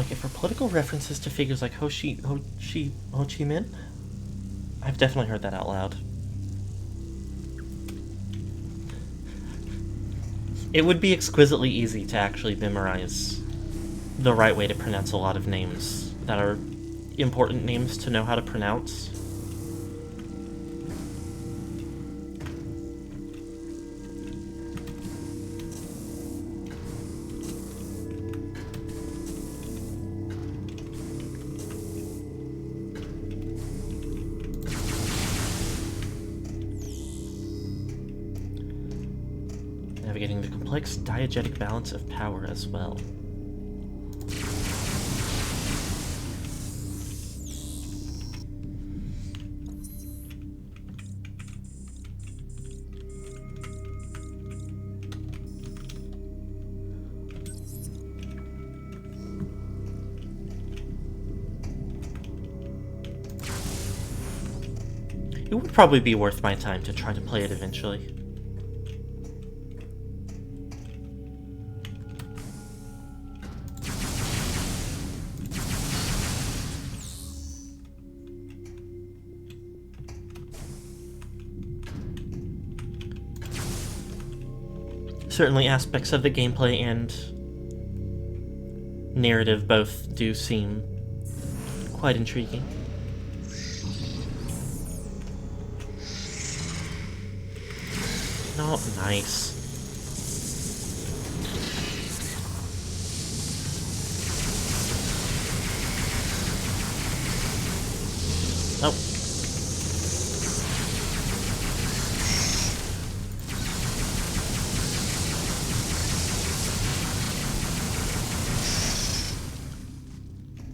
Okay, for political references to figures like Ho Chi Minh, I've definitely heard that out loud. It would be exquisitely easy to actually memorize the right way to pronounce a lot of names that are important names to know how to pronounce. Navigating the complex diegetic balance of power as well. It would probably be worth my time to try to play it eventually. Certainly aspects of the gameplay and narrative both do seem quite intriguing. Oh, nice. Oh.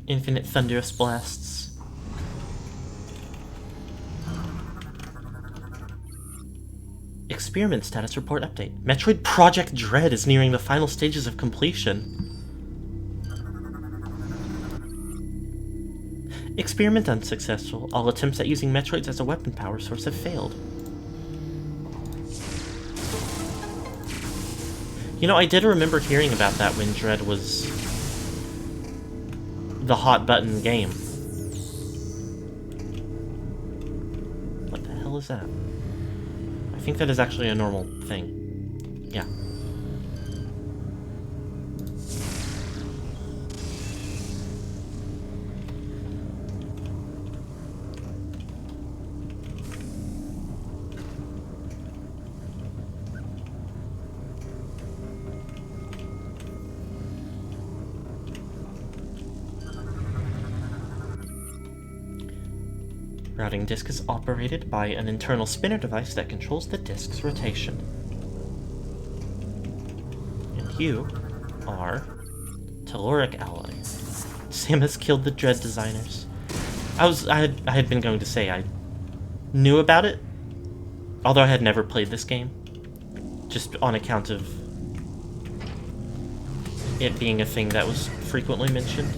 Infinite thunderous blasts. Experiment status report update. Metroid Project Dread is nearing the final stages of completion. Experiment unsuccessful. All attempts at using Metroids as a weapon power source have failed. You know, I did remember hearing about that when Dread was the hot button game. What the hell is that? I think that is actually a normal thing. Yeah. Routing disk is operated by an internal spinner device that controls the disk's rotation. And you are Telluric Alloy. Sam has killed the Dread designers. I had been going to say I knew about it, although I had never played this game, just on account of it being a thing that was frequently mentioned.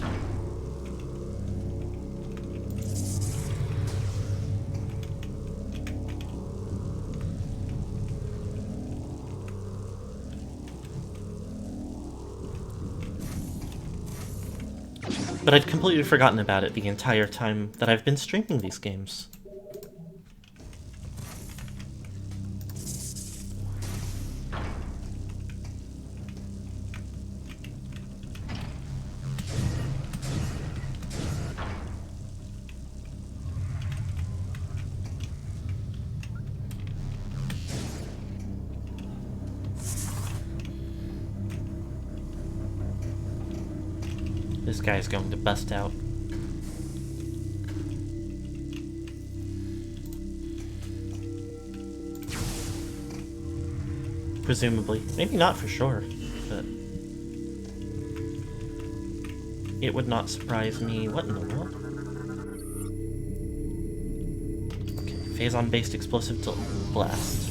But I'd completely forgotten about it the entire time that I've been streaming these games. This guy's going to bust out. Presumably. Maybe not for sure, but it would not surprise me. What in the world? Okay, Phazon-based explosive blast.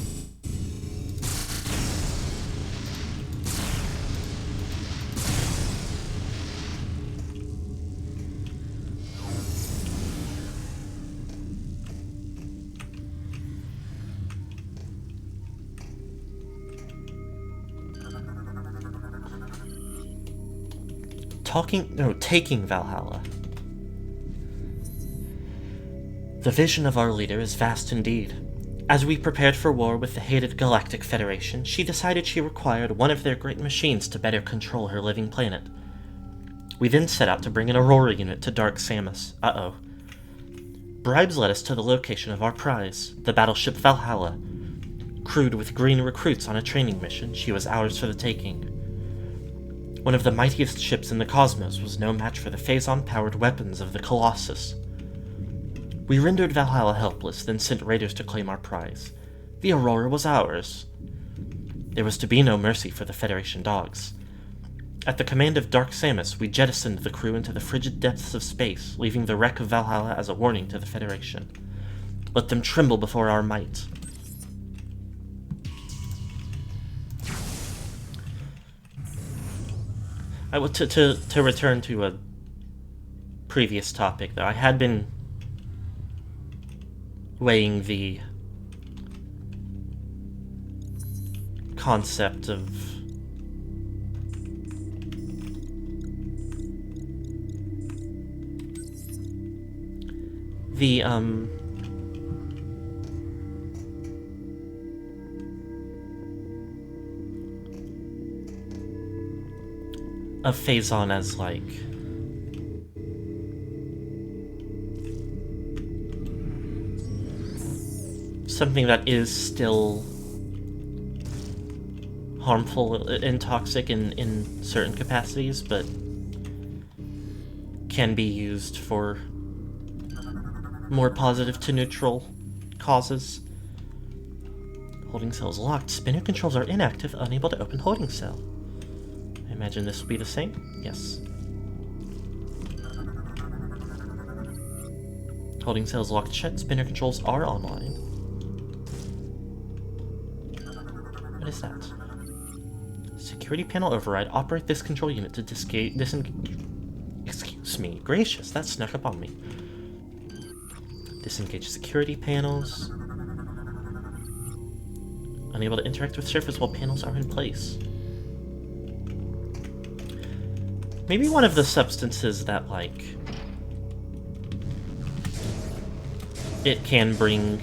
Taking Valhalla. The vision of our leader is vast indeed. As we prepared for war with the hated Galactic Federation, she decided she required one of their great machines to better control her living planet. We then set out to bring an Aurora unit to Dark Samus. Uh-oh. Bribes led us to the location of our prize, the battleship Valhalla. Crewed with green recruits on a training mission, she was ours for the taking. One of the mightiest ships in the cosmos was no match for the Phazon-powered weapons of the Colossus. We rendered Valhalla helpless, then sent raiders to claim our prize. The Aurora was ours. There was to be no mercy for the Federation dogs. At the command of Dark Samus, we jettisoned the crew into the frigid depths of space, leaving the wreck of Valhalla as a warning to the Federation. Let them tremble before our might. To return to a previous topic, though, I had been weighing the concept of the of Phazon as, like, something that is still harmful and toxic in certain capacities, but can be used for more positive to neutral causes. Holding cell is locked. Spinner controls are inactive, unable to open holding cell. I imagine this will be the same. Yes. Holding cell is locked shut. Spinner controls are online. What is that? Security panel override. Operate this control unit to disengage. Excuse me. Gracious, that snuck up on me. Disengage security panels. Unable to interact with surface while panels are in place. Maybe one of the substances that, like, it can bring...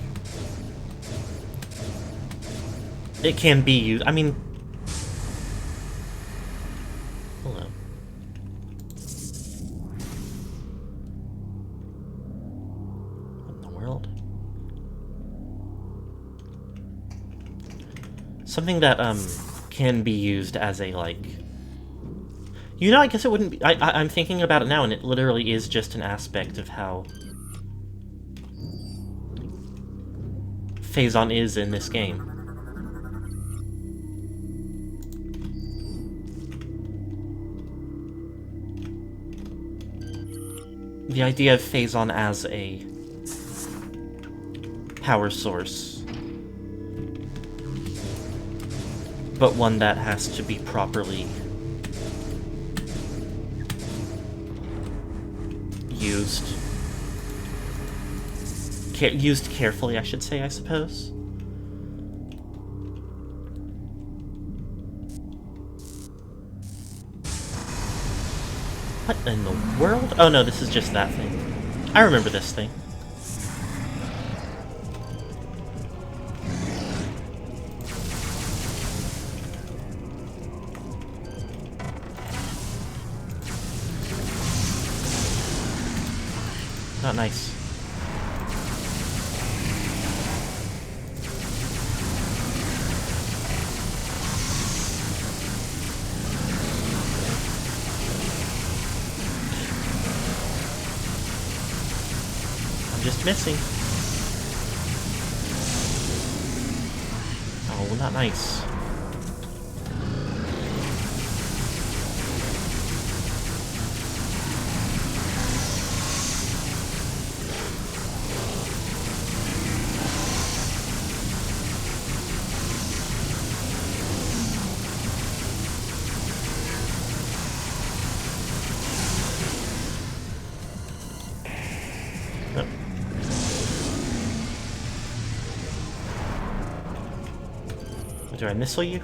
It can be used... I mean... Hello. What in the world? Something that, can be used as a, like... You know, I guess it wouldn't be... I'm thinking about it now, and it literally is just an aspect of how Phazon is in this game. The idea of Phazon as a power source, but one that has to be properly used carefully, I should say, I suppose. What in the world? Oh no, this is just that thing. I remember this thing. Not nice. I'm just missing. Oh, not nice. Do I missile you?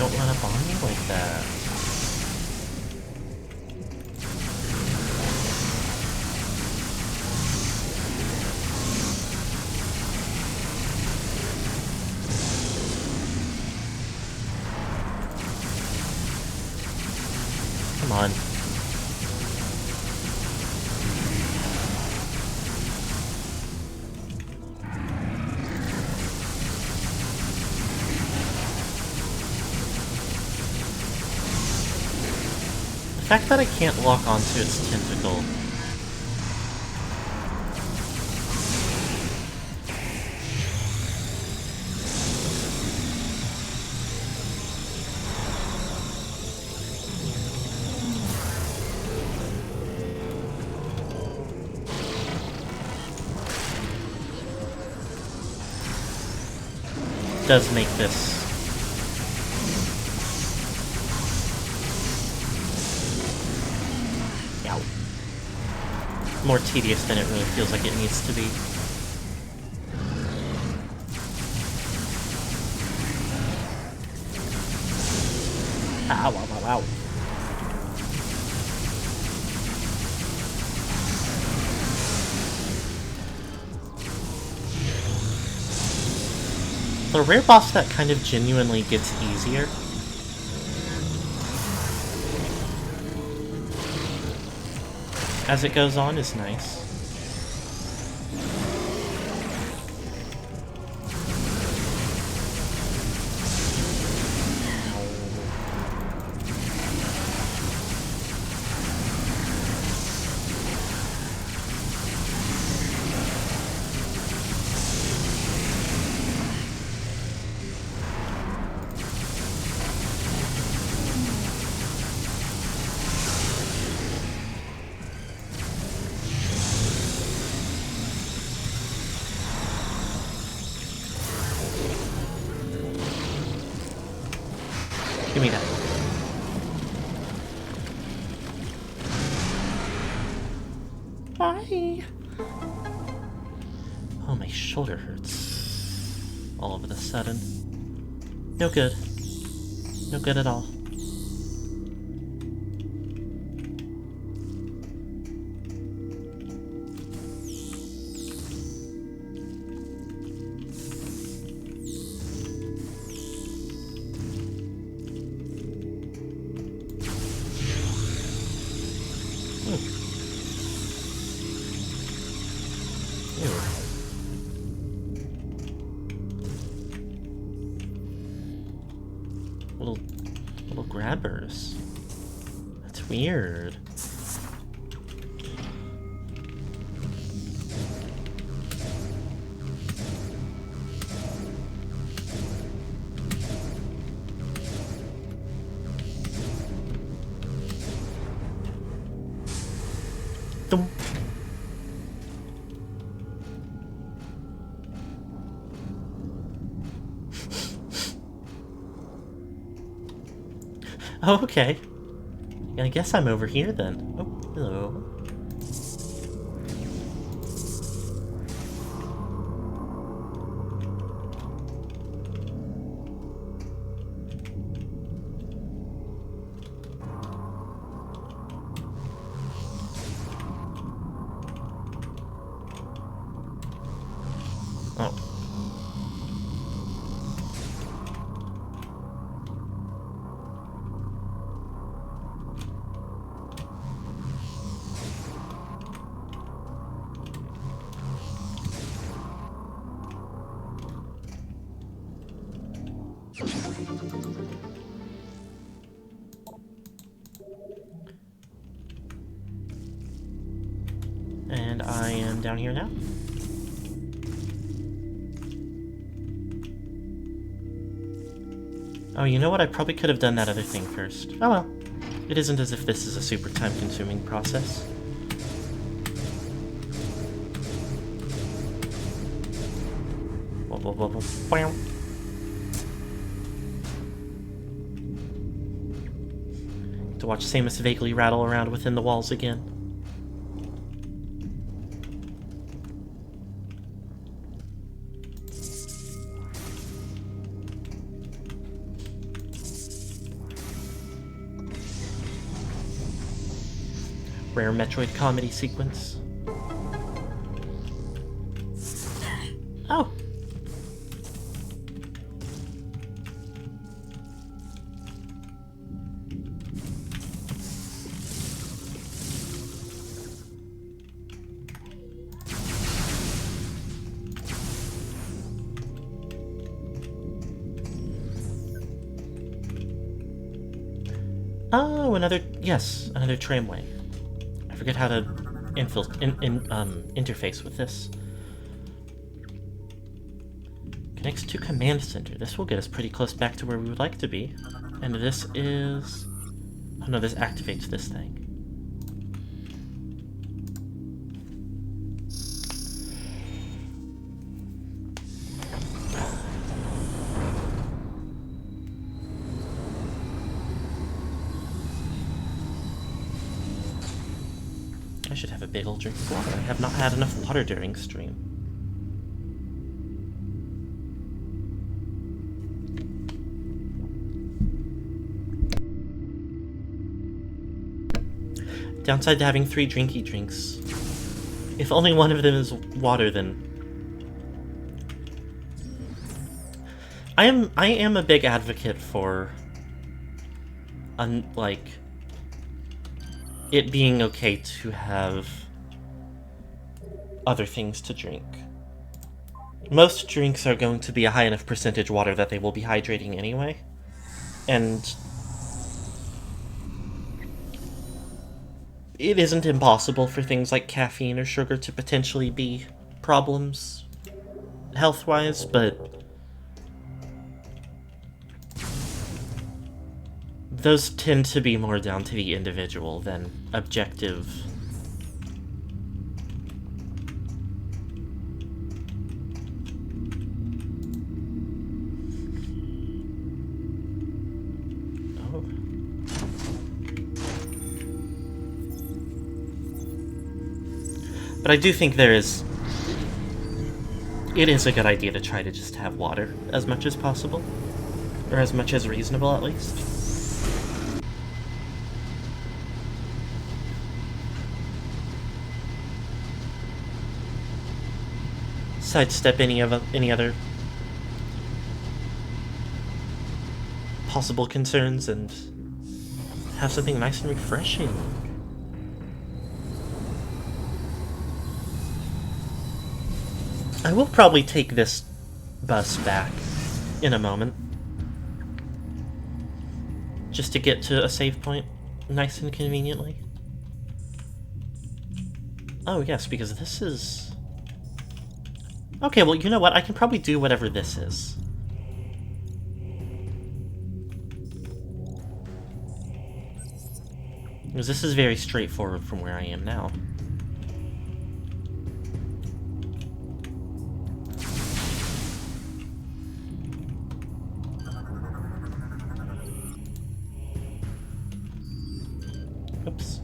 don't run up on me like that. Come on. The fact that I can't lock onto its tentacle. Does make this more tedious than it really feels like it needs to be. Ow, ow, ow, ow. The rare boss that kind of genuinely gets easier. As it goes on is nice. Give me that. Bye. Oh, my shoulder hurts. All of a sudden. No good. No good at all. Little grabbers. That's weird. Thump. Oh, okay. I guess I'm over here then. Oh, hello. Oh. And I am down here now. Oh, you know what? I probably could have done that other thing first. Oh well. It isn't as if this is a super time-consuming process. Whoa, whoa, whoa, whoa. Wow. To watch Samus vaguely rattle around within the walls again. rare Metroid comedy sequence. Oh! Oh, another tramway. I forget how to interface with this. Connects to command center. This will get us pretty close back to where we would like to be. And this is... oh no, this activates this thing. I should have a big old drink of water. I have not had enough water during stream. Downside to having 3 drinky drinks. If only one of them is water, then... I am a big advocate for... like... it being okay to have other things to drink. Most drinks are going to be a high enough percentage water that they will be hydrating anyway. And it isn't impossible for things like caffeine or sugar to potentially be problems health-wise, but those tend to be more down to the individual than objective. Oh. But I do think it is a good idea to try to just have water as much as possible. Or as much as reasonable, at least. Sidestep any other possible concerns and have something nice and refreshing. I will probably take this bus back in a moment, just to get to a save point nice and conveniently. Oh yes, because this is... okay, well, you know what? I can probably do whatever this is. Because this is very straightforward from where I am now. Oops.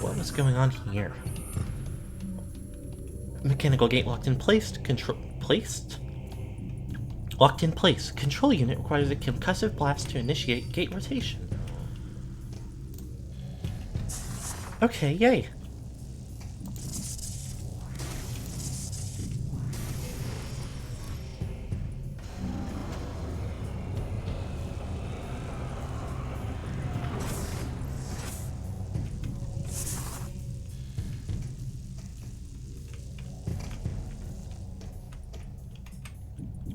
What was going on here? Mechanical gate locked in place. Locked in place. Control unit requires a concussive blast to initiate gate rotation. Okay, yay.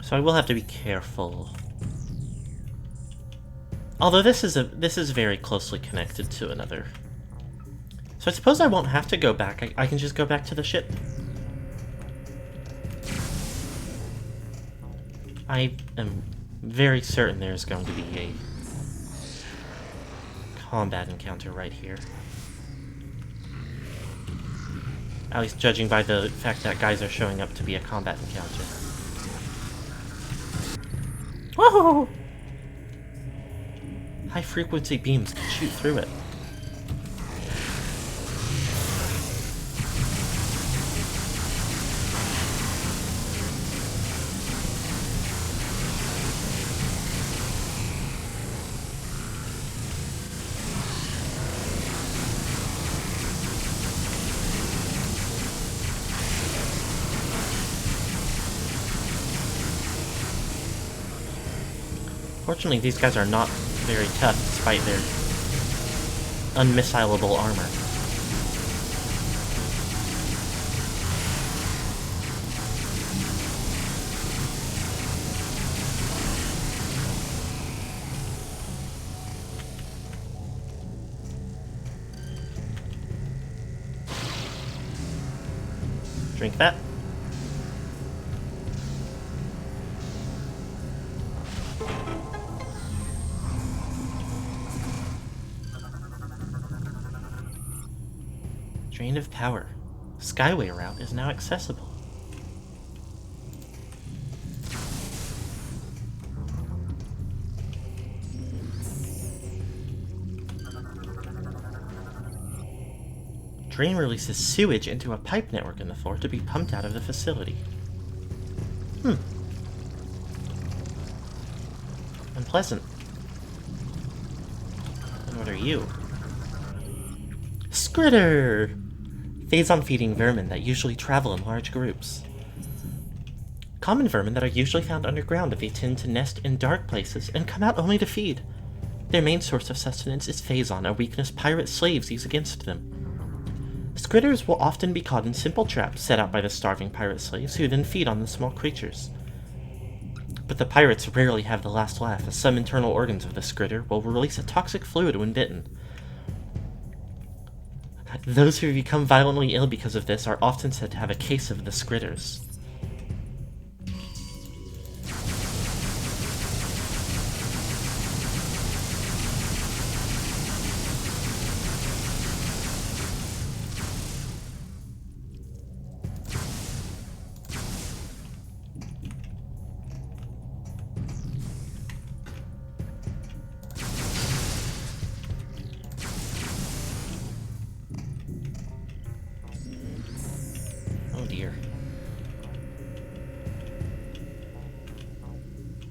So I will have to be careful. Although this is very closely connected to another. So I suppose I won't have to go back. I can just go back to the ship. I am very certain there's going to be a combat encounter right here. At least judging by the fact that guys are showing up to be a combat encounter. Whoa! High frequency beams can shoot through it. Unfortunately, these guys are not very tough despite their unmissilable armor. Drink that. Drain of power. Skyway route is now accessible. Drain releases sewage into a pipe network in the floor to be pumped out of the facility. Unpleasant. And what are you? Skritter! Phazon-feeding vermin that usually travel in large groups. Common vermin that are usually found underground, they tend to nest in dark places and come out only to feed. Their main source of sustenance is Phazon, a weakness pirate slaves use against them. Skritters will often be caught in simple traps set out by the starving pirate slaves, who then feed on the small creatures. But the pirates rarely have the last laugh, as some internal organs of the Skritter will release a toxic fluid when bitten. Those who become violently ill because of this are often said to have a case of the Skritters.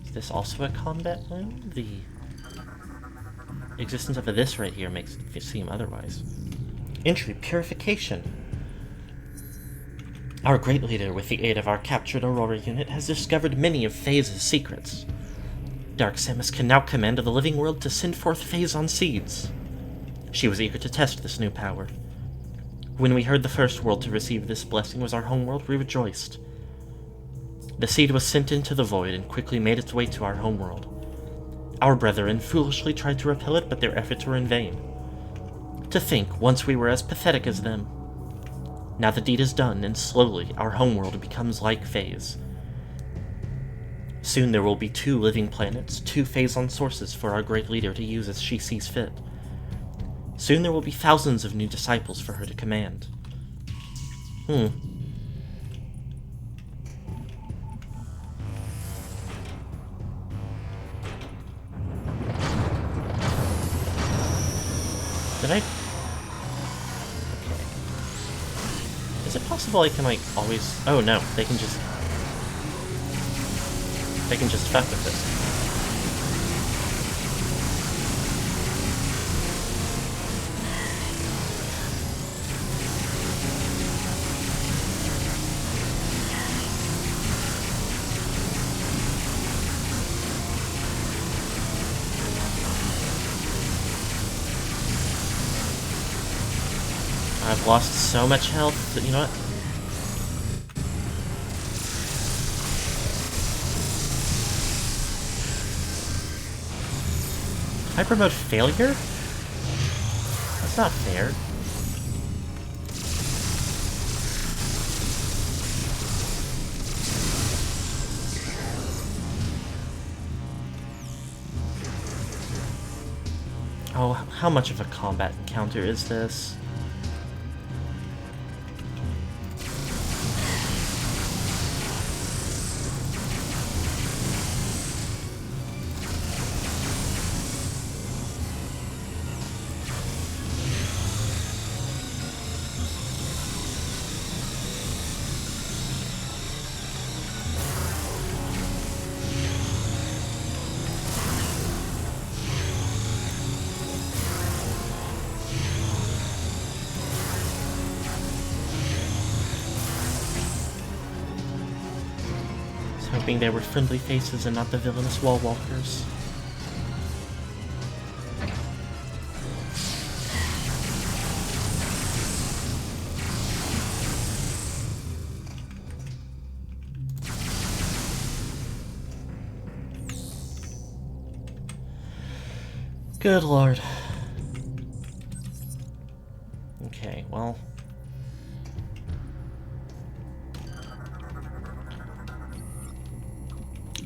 Is this also a combat room? The existence of this right here makes it seem otherwise. Entry purification. Our great leader, with the aid of our captured Aurora unit, has discovered many of Phase's secrets. Dark Samus can now command the living world to send forth Phazon seeds. She was eager to test this new power. When we heard the first world to receive this blessing was our homeworld, we rejoiced. The seed was sent into the void and quickly made its way to our homeworld. Our brethren foolishly tried to repel it, but their efforts were in vain. To think, once we were as pathetic as them. Now the deed is done, and slowly our homeworld becomes like Phase. Soon there will be 2 living planets, 2 Phazon sources for our great leader to use as she sees fit. Soon there will be thousands of new disciples for her to command. Did I... Okay. Is it possible I can, like, always... Oh, no. They can just fuck with this. I've lost so much health that, you know what? Hyper mode failure? That's not fair. Oh, how much of a combat encounter is this? Hoping they were friendly faces and not the villainous wall walkers. Good lord. Okay, well...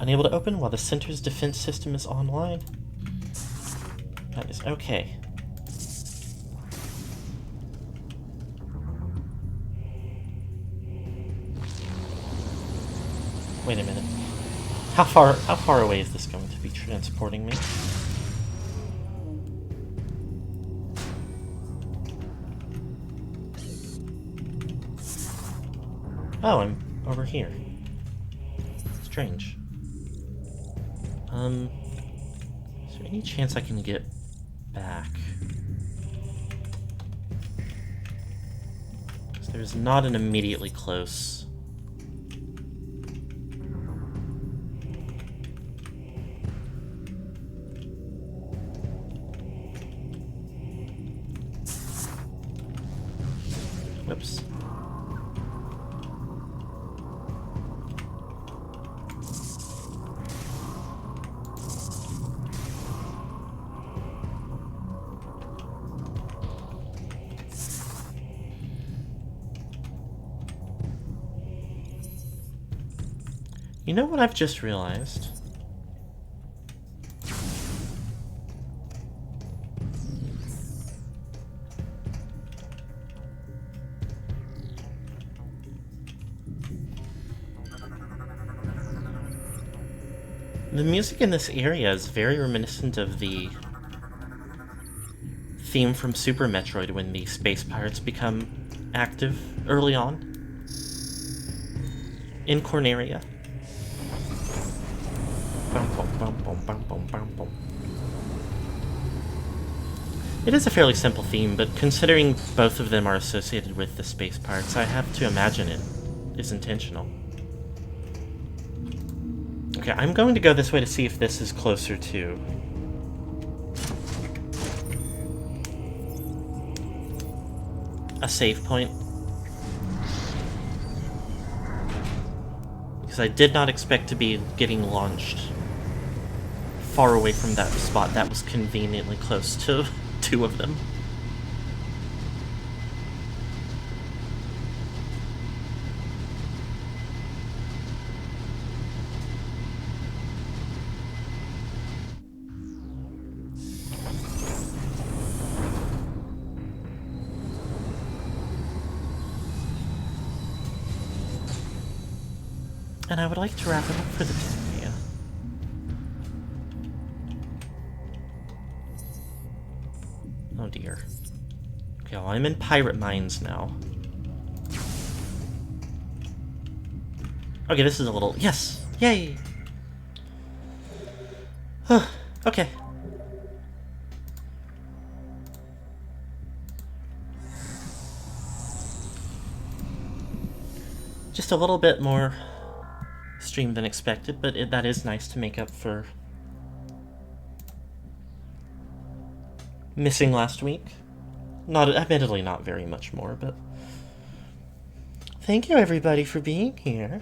Unable to open while the center's defense system is online. That is okay. Wait a minute. How far away is this going to be transporting me? Oh, I'm over here. Strange. Is there any chance I can get back? Because there's not an immediately close. Whoops. You know what I've just realized? The music in this area is very reminiscent of the theme from Super Metroid when the space pirates become active early on in Corneria. It is a fairly simple theme, but considering both of them are associated with the space pirates, I have to imagine it is intentional. Okay, I'm going to go this way to see if this is closer to... a save point. Because I did not expect to be getting launched far away from that spot that was conveniently close to two of them. And I would like to wrap it up for the day. Oh dear. Okay, well, I'm in Pirate Mines now. Okay, this is a little... Yes! Yay! Okay. Just a little bit more stream than expected, but that is nice to make up for missing last week. Admittedly not very much more, but thank you everybody for being here.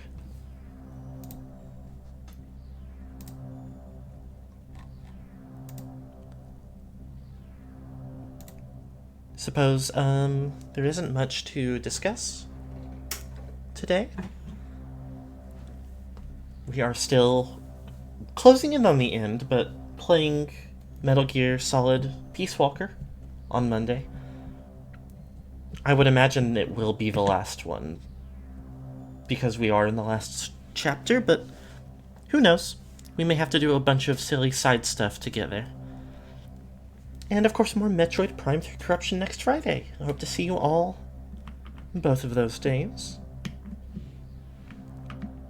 Suppose there isn't much to discuss today. We are still closing in on the end, but playing Metal Gear Solid Peace Walker on Monday. I would imagine it will be the last one, because we are in the last chapter, but who knows? We may have to do a bunch of silly side stuff to get there. And of course more Metroid Prime 3 Corruption next Friday. I hope to see you all both of those days.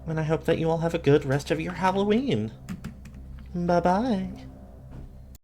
And I hope that you all have a good rest of your Halloween. Bye-bye.